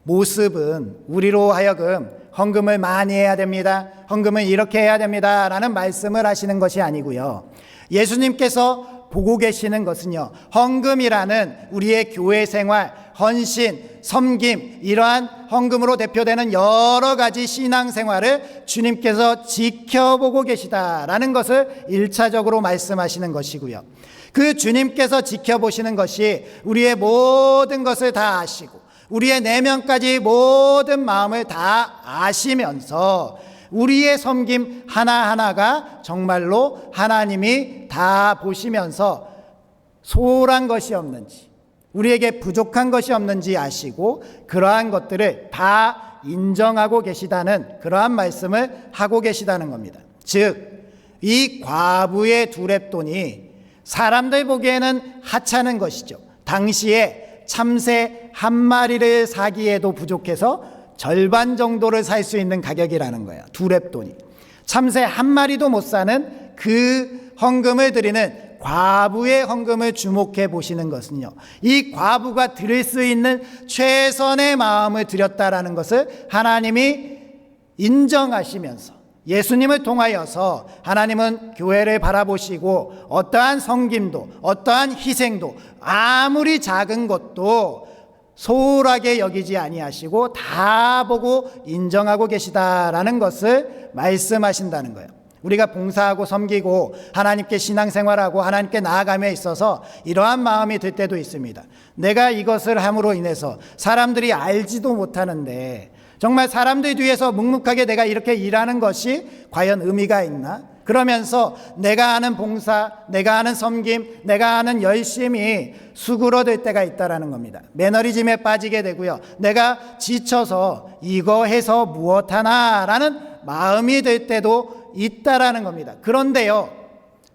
모습은 우리로 하여금 헌금을 많이 해야 됩니다, 헌금을 이렇게 해야 됩니다 라는 말씀을 하시는 것이 아니고요, 예수님께서 보고 계시는 것은요, 헌금이라는 우리의 교회 생활, 헌신, 섬김, 이러한 헌금으로 대표되는 여러 가지 신앙생활을 주님께서 지켜보고 계시다라는 것을 1차적으로 말씀하시는 것이고요, 그 주님께서 지켜보시는 것이 우리의 모든 것을 다 아시고 우리의 내면까지 모든 마음을 다 아시면서 우리의 섬김 하나하나가 정말로 하나님이 다 보시면서 소홀한 것이 없는지, 우리에게 부족한 것이 없는지 아시고 그러한 것들을 다 인정하고 계시다는 그러한 말씀을 하고 계시다는 겁니다. 즉, 이 과부의 두 렙돈이 사람들 보기에는 하찮은 것이죠. 당시에 참새 한 마리를 사기에도 부족해서 절반 정도를 살 수 있는 가격이라는 거예요. 두 렙돈이. 참새 한 마리도 못 사는 그 헌금을 드리는 과부의 헌금을 주목해 보시는 것은요, 이 과부가 드릴 수 있는 최선의 마음을 드렸다라는 것을 하나님이 인정하시면서 예수님을 통하여서 하나님은 교회를 바라보시고 어떠한 섬김도 어떠한 희생도 아무리 작은 것도 소홀하게 여기지 아니하시고 다 보고 인정하고 계시다라는 것을 말씀하신다는 거예요. 우리가 봉사하고 섬기고 하나님께 신앙생활하고 하나님께 나아감에 있어서 이러한 마음이 들 때도 있습니다. 내가 이것을 함으로 인해서 사람들이 알지도 못하는데 정말 사람들 뒤에서 묵묵하게 내가 이렇게 일하는 것이 과연 의미가 있나? 그러면서 내가 하는 봉사, 내가 하는 섬김, 내가 하는 열심이 수그러들 때가 있다라는 겁니다. 매너리즘에 빠지게 되고요. 내가 지쳐서 이거 해서 무엇하나라는 마음이 들 때도 있다라는 겁니다. 그런데요,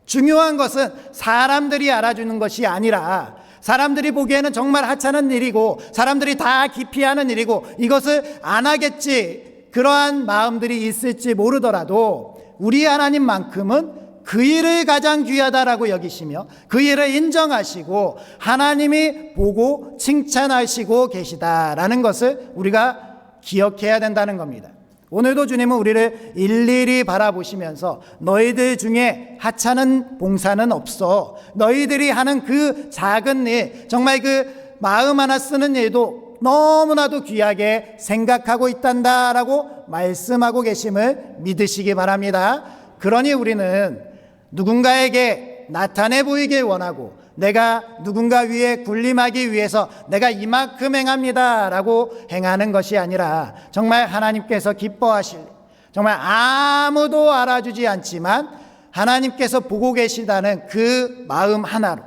중요한 것은 사람들이 알아주는 것이 아니라 사람들이 보기에는 정말 하찮은 일이고 사람들이 다 기피하는 일이고 이것을 안 하겠지, 그러한 마음들이 있을지 모르더라도 우리 하나님만큼은 그 일을 가장 귀하다라고 여기시며 그 일을 인정하시고 하나님이 보고 칭찬하시고 계시다라는 것을 우리가 기억해야 된다는 겁니다. 오늘도 주님은 우리를 일일이 바라보시면서 너희들 중에 하찮은 봉사는 없어, 너희들이 하는 그 작은 일, 정말 그 마음 하나 쓰는 일도 너무나도 귀하게 생각하고 있단다라고 말씀하고 계심을 믿으시기 바랍니다. 그러니 우리는 누군가에게 나타내 보이길 원하고 내가 누군가 위에 군림하기 위해서 내가 이만큼 행합니다 라고 행하는 것이 아니라 정말 하나님께서 기뻐하실, 정말 아무도 알아주지 않지만 하나님께서 보고 계시다는 그 마음 하나로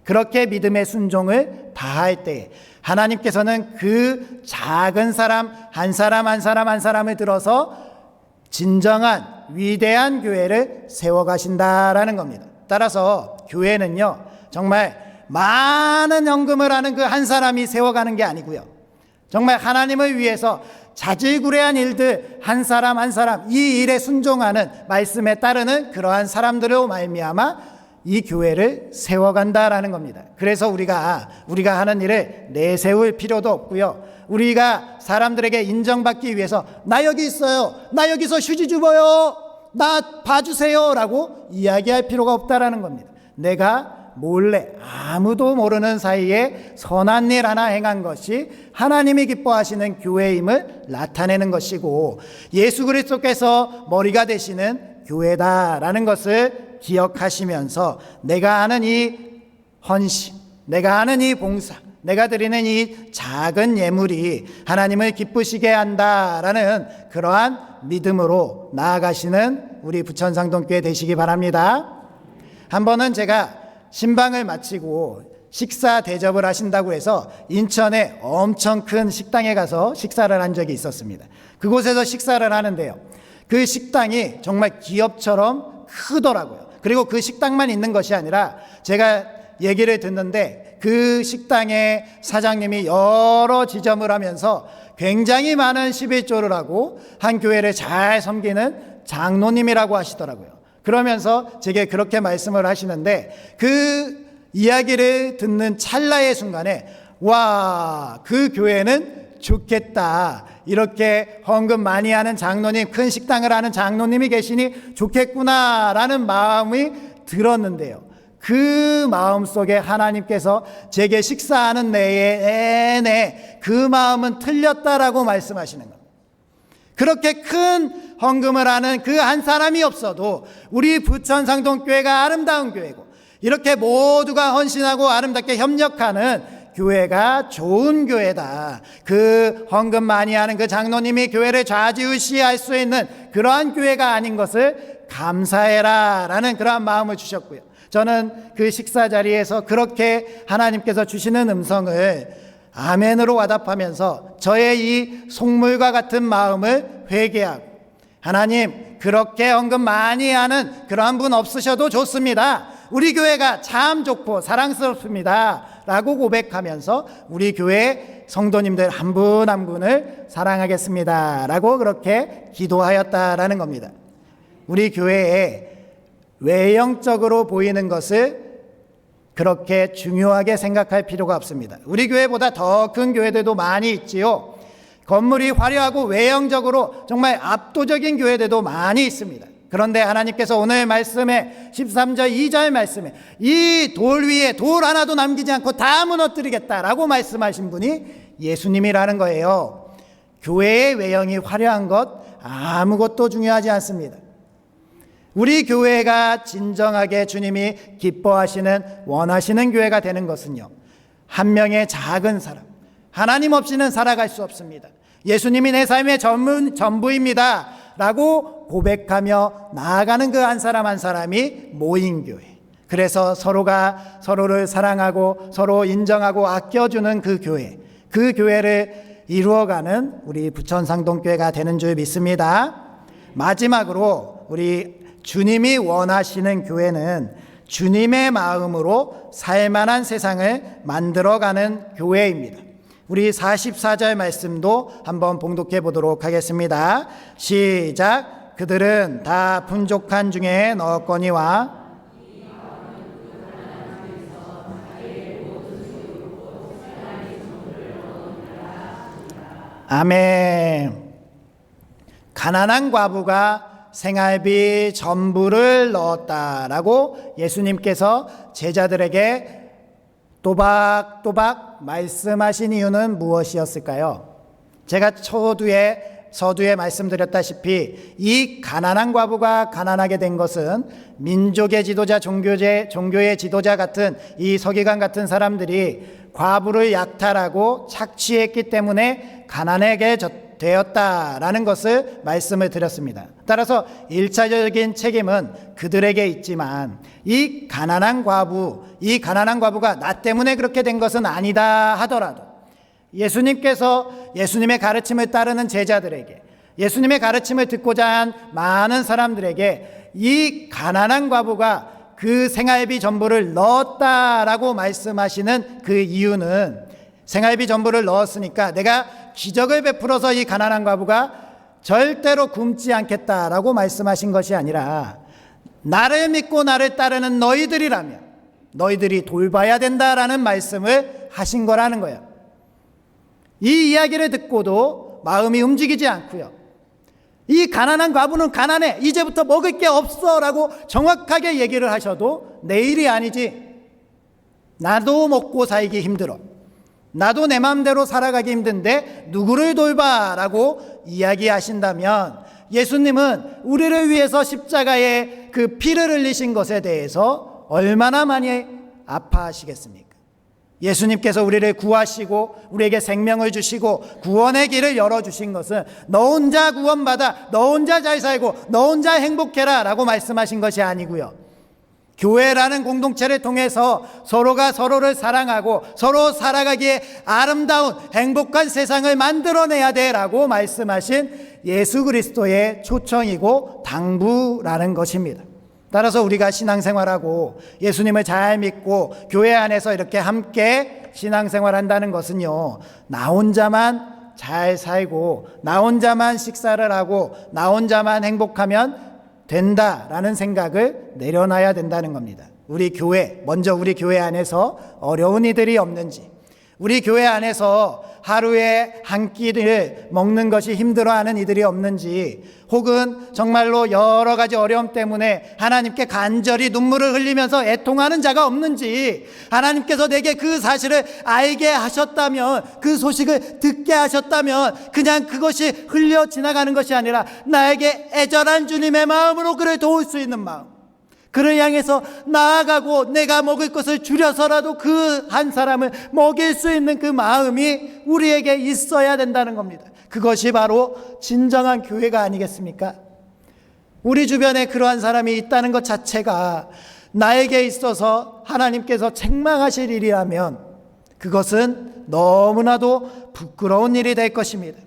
그렇게 믿음의 순종을 다할 때 하나님께서는 그 작은 사람 한 사람 한 사람 한 사람을 들어서 진정한 위대한 교회를 세워가신다라는 겁니다. 따라서 교회는요, 정말 많은 헌금을 하는 그 한 사람이 세워가는 게 아니고요, 정말 하나님을 위해서 자질구레한 일들 한 사람 한 사람 이 일에 순종하는 말씀에 따르는 그러한 사람들로 말미암아 이 교회를 세워간다라는 겁니다. 그래서 우리가 하는 일을 내세울 필요도 없고요, 우리가 사람들에게 인정받기 위해서 나 여기 있어요, 나 여기서 휴지 주어요, 나 봐주세요 라고 이야기할 필요가 없다라는 겁니다. 내가 몰래 아무도 모르는 사이에 선한 일 하나 행한 것이 하나님이 기뻐하시는 교회임을 나타내는 것이고 예수 그리스도께서 머리가 되시는 교회다라는 것을 기억하시면서 내가 하는 이 헌신, 내가 하는 이 봉사, 내가 드리는 이 작은 예물이 하나님을 기쁘시게 한다라는 그러한 믿음으로 나아가시는 우리 부천상동교회 되시기 바랍니다. 한 번은 제가 신방을 마치고 식사 대접을 하신다고 해서 인천에 엄청 큰 식당에 가서 식사를 한 적이 있었습니다. 그곳에서 식사를 하는데요, 그 식당이 정말 기업처럼 크더라고요. 그리고 그 식당만 있는 것이 아니라 제가 얘기를 듣는데 그 식당의 사장님이 여러 지점을 하면서 굉장히 많은 11조를 하고 한 교회를 잘 섬기는 장로님이라고 하시더라고요. 그러면서 제게 그렇게 말씀을 하시는데 그 이야기를 듣는 찰나의 순간에 와, 그 교회는 좋겠다, 이렇게 헌금 많이 하는 장로님, 큰 식당을 하는 장로님이 계시니 좋겠구나라는 마음이 들었는데요, 그 마음 속에 하나님께서 제게 식사하는 내내 그 마음은 틀렸다라고 말씀하시는 겁니다. 그렇게 큰 헌금을 하는 그 한 사람이 없어도 우리 부천상동교회가 아름다운 교회고 이렇게 모두가 헌신하고 아름답게 협력하는 교회가 좋은 교회다, 그 헌금 많이 하는 그 장로님이 교회를 좌지우지할 수 있는 그러한 교회가 아닌 것을 감사해라 라는 그러한 마음을 주셨고요, 저는 그 식사 자리에서 그렇게 하나님께서 주시는 음성을 아멘으로 와답하면서 저의 이 속물과 같은 마음을 회개하고, 하나님 그렇게 헌금 많이 하는 그러한 분 없으셔도 좋습니다, 우리 교회가 참 좋고 사랑스럽습니다 라고 고백하면서 우리 교회 성도님들 한 분 한 분을 사랑하겠습니다 라고 그렇게 기도하였다라는 겁니다. 우리 교회에 외형적으로 보이는 것을 그렇게 중요하게 생각할 필요가 없습니다. 우리 교회보다 더 큰 교회들도 많이 있지요. 건물이 화려하고 외형적으로 정말 압도적인 교회들도 많이 있습니다. 그런데 하나님께서 오늘 말씀에 13절 2절 말씀에 이 돌 위에 돌 하나도 남기지 않고 다 무너뜨리겠다라고 말씀하신 분이 예수님이라는 거예요. 교회의 외형이 화려한 것 아무것도 중요하지 않습니다. 우리 교회가 진정하게 주님이 기뻐하시는 원하시는 교회가 되는 것은요, 한 명의 작은 사람, 하나님 없이는 살아갈 수 없습니다. 예수님이 내 삶의 전부입니다 라고 고백하며 나아가는 그 한 사람 한 사람이 모인 교회. 그래서 서로가 서로를 사랑하고 서로 인정하고 아껴주는 그 교회, 그 교회를 이루어가는 우리 부천상동교회가 되는 줄 믿습니다. 마지막으로 우리 주님이 원하시는 교회는 주님의 마음으로 살만한 세상을 만들어가는 교회입니다. 우리 44절 말씀도 한번 봉독해 보도록 하겠습니다. 시작. 그들은 다 풍족한 중에 넣었거니와 아멘. 가난한 과부가 생활비 전부를 넣었다라고 예수님께서 제자들에게 또박또박 말씀하신 이유는 무엇이었을까요? 제가 서두에 말씀드렸다시피 이 가난한 과부가 가난하게 된 것은 민족의 지도자, 종교의 지도자 같은 이 서기관 같은 사람들이 과부를 약탈하고 착취했기 때문에 가난하게 되었다라는 것을 말씀을 드렸습니다. 따라서 1차적인 책임은 그들에게 있지만 이 가난한 과부가 나 때문에 그렇게 된 것은 아니다 하더라도 예수님께서 예수님의 가르침을 따르는 제자들에게, 예수님의 가르침을 듣고자 한 많은 사람들에게 이 가난한 과부가 그 생활비 전부를 넣었다라고 말씀하시는 그 이유는, 생활비 전부를 넣었으니까 내가 기적을 베풀어서 이 가난한 과부가 절대로 굶지 않겠다라고 말씀하신 것이 아니라, 나를 믿고 나를 따르는 너희들이라면 너희들이 돌봐야 된다라는 말씀을 하신 거라는 거예요. 이 이야기를 듣고도 마음이 움직이지 않고요, 이 가난한 과부는 가난해, 이제부터 먹을 게 없어 라고 정확하게 얘기를 하셔도 내일이 아니지, 나도 먹고 살기 힘들어, 나도 내 마음대로 살아가기 힘든데 누구를 돌봐 라고 이야기하신다면 예수님은 우리를 위해서 십자가에 그 피를 흘리신 것에 대해서 얼마나 많이 아파하시겠습니까? 예수님께서 우리를 구하시고 우리에게 생명을 주시고 구원의 길을 열어주신 것은 너 혼자 구원받아, 너 혼자 잘 살고 너 혼자 행복해라 라고 말씀하신 것이 아니고요, 교회라는 공동체를 통해서 서로가 서로를 사랑하고 서로 살아가기에 아름다운 행복한 세상을 만들어내야 돼라고 말씀하신 예수 그리스도의 초청이고 당부라는 것입니다. 따라서 우리가 신앙생활하고 예수님을 잘 믿고 교회 안에서 이렇게 함께 신앙생활한다는 것은요, 나 혼자만 잘 살고 나 혼자만 식사를 하고 나 혼자만 행복하면 된다라는 생각을 내려놔야 된다는 겁니다. 먼저 우리 교회 안에서 어려운 이들이 없는지, 우리 교회 안에서 하루에 한 끼를 먹는 것이 힘들어하는 이들이 없는지, 혹은 정말로 여러 가지 어려움 때문에 하나님께 간절히 눈물을 흘리면서 애통하는 자가 없는지, 하나님께서 내게 그 사실을 알게 하셨다면, 그 소식을 듣게 하셨다면 그냥 그것이 흘려 지나가는 것이 아니라 나에게 애절한 주님의 마음으로 그를 도울 수 있는 마음, 그를 향해서 나아가고 내가 먹을 것을 줄여서라도 그 한 사람을 먹일 수 있는 그 마음이 우리에게 있어야 된다는 겁니다. 그것이 바로 진정한 교회가 아니겠습니까? 우리 주변에 그러한 사람이 있다는 것 자체가 나에게 있어서 하나님께서 책망하실 일이라면 그것은 너무나도 부끄러운 일이 될 것입니다.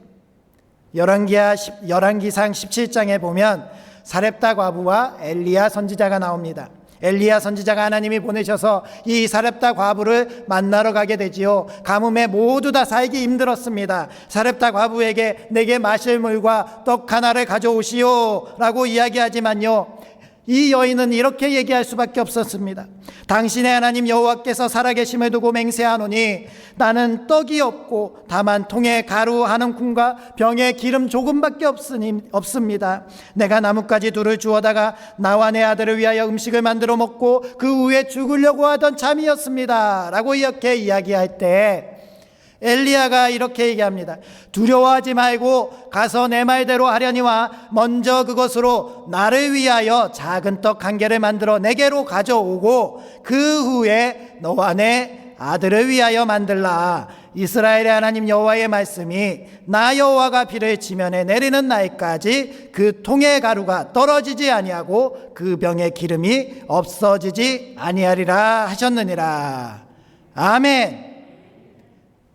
열왕기상 17장에 보면 사렙다 과부와 엘리야 선지자가 나옵니다. 엘리야 선지자가 하나님이 보내셔서 이 사렙다 과부를 만나러 가게 되지요. 가뭄에 모두 다 살기 힘들었습니다. 사렙다 과부에게 내게 마실 물과 떡 하나를 가져오시오 라고 이야기하지만요, 이 여인은 이렇게 얘기할 수밖에 없었습니다. 당신의 하나님 여호와께서 살아계심을 두고 맹세하노니 나는 떡이 없고 다만 통에 가루 한 움큼과 병에 기름 조금밖에 없습니다. 내가 나뭇가지 둘을 주워다가 나와 내 아들을 위하여 음식을 만들어 먹고 그 후에 죽으려고 하던 참이었습니다 라고 이렇게 이야기할 때 엘리야가 이렇게 얘기합니다. 두려워하지 말고 가서 내 말대로 하려니와 먼저 그것으로 나를 위하여 작은 떡 한 개를 만들어 내게로 가져오고 그 후에 너와 내 아들을 위하여 만들라. 이스라엘의 하나님 여호와의 말씀이 나 여호와가 비를 지면에 내리는 날까지 그 통의 가루가 떨어지지 아니하고 그 병의 기름이 없어지지 아니하리라 하셨느니라. 아멘.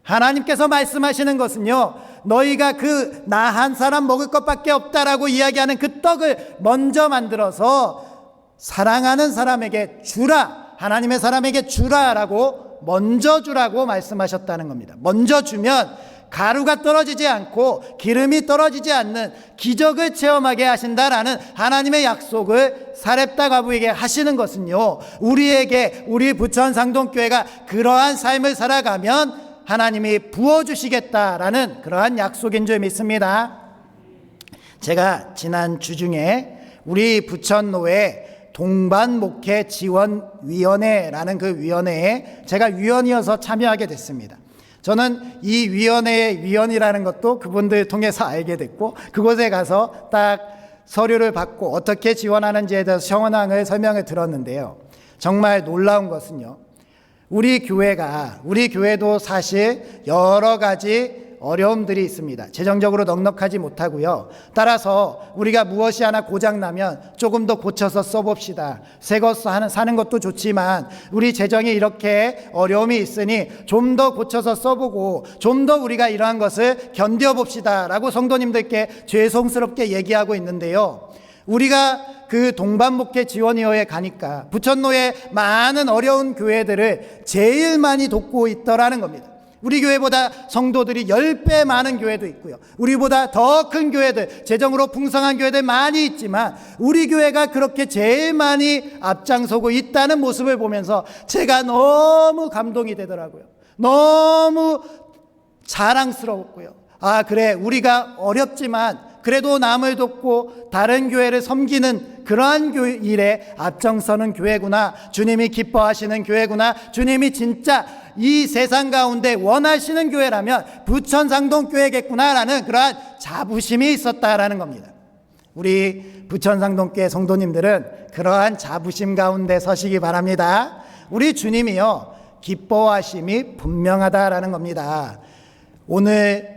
하나님께서 말씀하시는 것은요, 너희가 그 나 한 사람 먹을 것밖에 없다라고 이야기하는 그 떡을 먼저 만들어서 사랑하는 사람에게 주라, 하나님의 사람에게 주라라고 먼저 주라고 말씀하셨다는 겁니다. 먼저 주면 가루가 떨어지지 않고 기름이 떨어지지 않는 기적을 체험하게 하신다라는 하나님의 약속을 사렙다 과부에게 하시는 것은요, 우리에게, 우리 부천 상동교회가 그러한 삶을 살아가면 하나님이 부어주시겠다라는 그러한 약속인 줄 믿습니다. 제가 지난 주중에 우리 부천노회 동반목회 지원위원회라는 그 위원회에 제가 위원이어서 참여하게 됐습니다. 저는 이 위원회의 위원이라는 것도 그분들 통해서 알게 됐고, 그곳에 가서 딱 서류를 받고 어떻게 지원하는지에 대해서 현황을 설명을 들었는데요, 정말 놀라운 것은요, 우리 교회도 사실 여러 가지 어려움들이 있습니다. 재정적으로 넉넉하지 못하고요. 따라서 우리가 무엇이 하나 고장나면 조금 더 고쳐서 써봅시다. 새 것 사는 것도 좋지만 우리 재정이 이렇게 어려움이 있으니 좀 더 고쳐서 써보고 좀 더 우리가 이러한 것을 견뎌봅시다 라고 성도님들께 죄송스럽게 얘기하고 있는데요, 우리가 그 동반목회 지원위원회에 가니까 부천노의 많은 어려운 교회들을 제일 많이 돕고 있더라는 겁니다. 우리 교회보다 성도들이 10배 많은 교회도 있고요, 우리보다 더 큰 교회들, 재정으로 풍성한 교회들 많이 있지만 우리 교회가 그렇게 제일 많이 앞장서고 있다는 모습을 보면서 제가 너무 감동이 되더라고요. 너무 자랑스러웠고요. 아, 그래, 우리가 어렵지만 그래도 남을 돕고 다른 교회를 섬기는 그러한 일에 앞장서는 교회구나, 주님이 기뻐하시는 교회구나, 주님이 진짜 이 세상 가운데 원하시는 교회라면 부천상동교회겠구나라는 그러한 자부심이 있었다라는 겁니다. 우리 부천상동교회 성도님들은 그러한 자부심 가운데 서시기 바랍니다. 우리 주님이요, 기뻐하심이 분명하다라는 겁니다. 오늘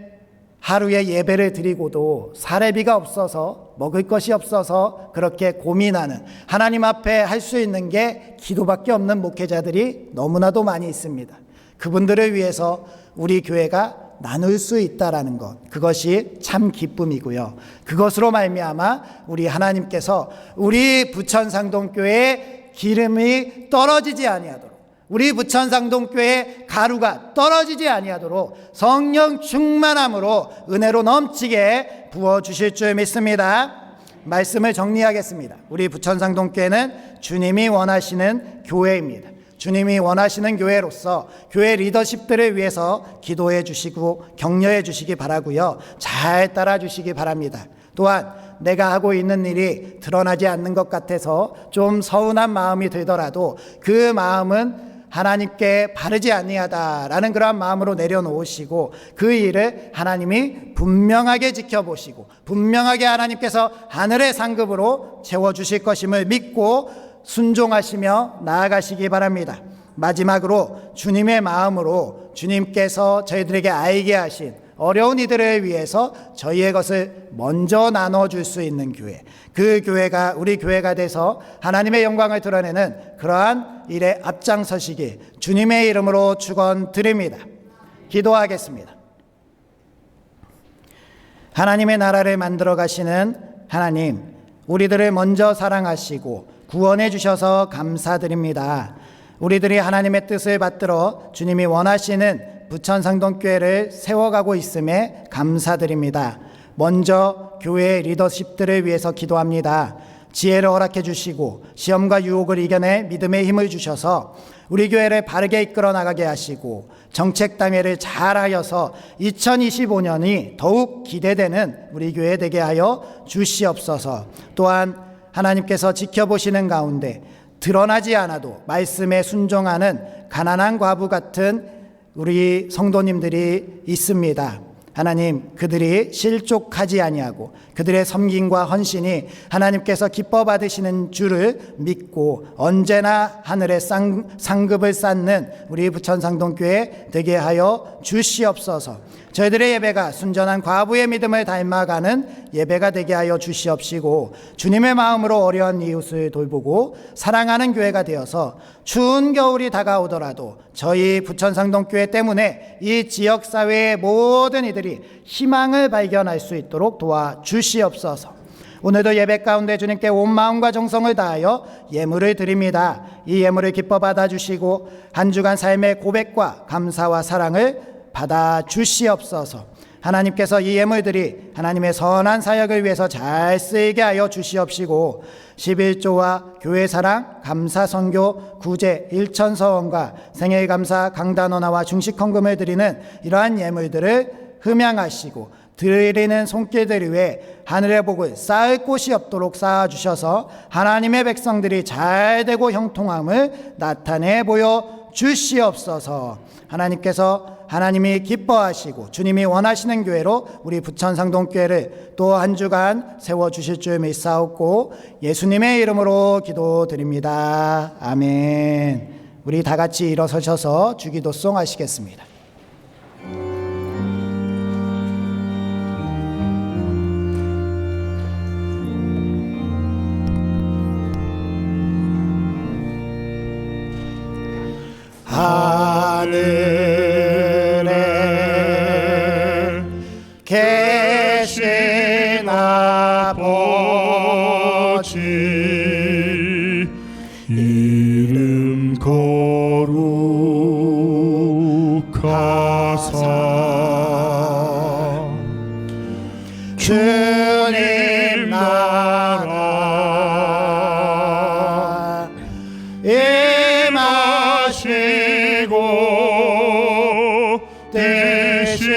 하루에 예배를 드리고도 사례비가 없어서, 먹을 것이 없어서 그렇게 고민하는, 하나님 앞에 할 수 있는 게 기도밖에 없는 목회자들이 너무나도 많이 있습니다. 그분들을 위해서 우리 교회가 나눌 수 있다라는 것, 그것이 참 기쁨이고요, 그것으로 말미암아 우리 하나님께서 우리 부천상동교회의 기름이 떨어지지 아니하도록, 우리 부천상동교회 가루가 떨어지지 아니하도록 성령 충만함으로 은혜로 넘치게 부어주실 줄 믿습니다. 말씀을 정리하겠습니다. 우리 부천상동교회는 주님이 원하시는 교회입니다. 주님이 원하시는 교회로서 교회 리더십들을 위해서 기도해 주시고 격려해 주시기 바라고요, 잘 따라 주시기 바랍니다. 또한 내가 하고 있는 일이 드러나지 않는 것 같아서 좀 서운한 마음이 들더라도 그 마음은 하나님께 바르지 아니하다라는 그러한 마음으로 내려놓으시고 그 일을 하나님이 분명하게 지켜보시고 분명하게 하나님께서 하늘의 상급으로 채워주실 것임을 믿고 순종하시며 나아가시기 바랍니다. 마지막으로 주님의 마음으로 주님께서 저희들에게 알게 하신 어려운 이들을 위해서 저희의 것을 먼저 나눠줄 수 있는 교회, 그 교회가 우리 교회가 돼서 하나님의 영광을 드러내는 그러한 일에 앞장서시길 주님의 이름으로 축원드립니다. 기도하겠습니다. 하나님의 나라를 만들어 가시는 하나님, 우리들을 먼저 사랑하시고 구원해 주셔서 감사드립니다. 우리들이 하나님의 뜻을 받들어 주님이 원하시는 부천상동교회를 세워가고 있음에 감사드립니다. 먼저 교회의 리더십들을 위해서 기도합니다. 지혜를 허락해 주시고 시험과 유혹을 이겨내 믿음의 힘을 주셔서 우리 교회를 바르게 이끌어 나가게 하시고 정책 당회를 잘하여서 2025년이 더욱 기대되는 우리 교회 되게 하여 주시옵소서. 또한 하나님께서 지켜보시는 가운데 드러나지 않아도 말씀에 순종하는 가난한 과부 같은 우리 성도님들이 있습니다. 하나님, 그들이 실족하지 아니하고 그들의 섬김과 헌신이 하나님께서 기뻐 받으시는 줄을 믿고 언제나 하늘의 상급을 쌓는 우리 부천상동교회 되게 하여 주시옵소서. 저희들의 예배가 순전한 과부의 믿음을 닮아가는 예배가 되게 하여 주시옵시고, 주님의 마음으로 어려운 이웃을 돌보고 사랑하는 교회가 되어서 추운 겨울이 다가오더라도 저희 부천상동교회 때문에 이 지역사회의 모든 이들이 희망을 발견할 수 있도록 도와주시옵소서. 오늘도 예배 가운데 주님께 온 마음과 정성을 다하여 예물을 드립니다. 이 예물을 기뻐 받아주시고 한 주간 삶의 고백과 감사와 사랑을 받아 주시옵소서. 하나님께서 이 예물들이 하나님의 선한 사역을 위해서 잘 쓰이게 하여 주시옵시고, 11조와 교회사랑, 감사선교, 구제, 일천서원과 생일감사, 강단원화와 중식헌금을 드리는 이러한 예물들을 흠양하시고 드리는 손길들 위해 하늘의 복을 쌓을 곳이 없도록 쌓아주셔서 하나님의 백성들이 잘되고 형통함을 나타내 보여 주시옵소서. 하나님께서 하나님이 기뻐하시고 주님이 원하시는 교회로 우리 부천상동교회를 또 한 주간 세워주실 줄 믿사옵고 예수님의 이름으로 기도드립니다. 아멘. 우리 다 같이 일어서셔서 주기도송 하시겠습니다. 하늘에 계신 아버지, 이름 거룩하사 주님 나라 임하시고 뜻이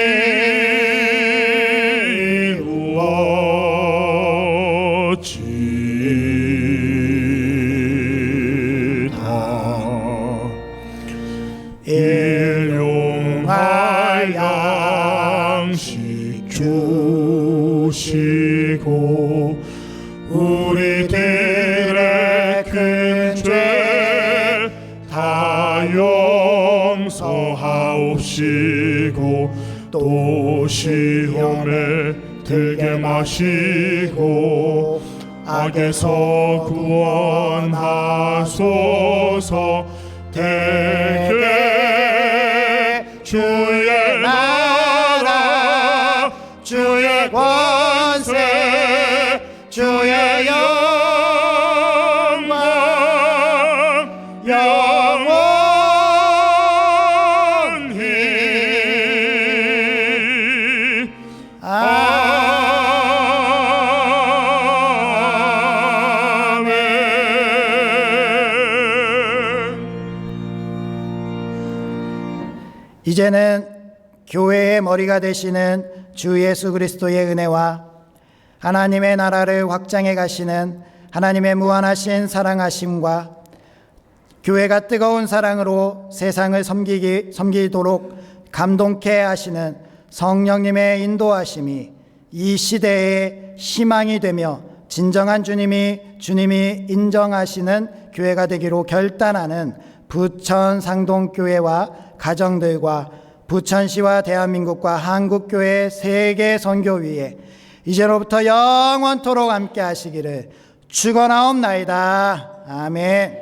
이루어지다. 일용할 양식 주시고 우리들의 큰 죄 다 용서하옵시고 또 시험에 들게 마시고 악에서 구원하소서. 대개 주의 나라 주의 권세 주의 영광 영원히 이제는 교회의 머리가 되시는 주 예수 그리스도의 은혜와 하나님의 나라를 확장해 가시는 하나님의 무한하신 사랑하심과 교회가 뜨거운 사랑으로 세상을 섬기도록 감동케 하시는 성령님의 인도하심이 이 시대의 희망이 되며 진정한 주님이 인정하시는 교회가 되기로 결단하는 부천상동교회와 가정들과 부천시와 대한민국과 한국교회 세계 선교위에 이제로부터 영원토록 함께 하시기를 축원하옵나이다. 아멘.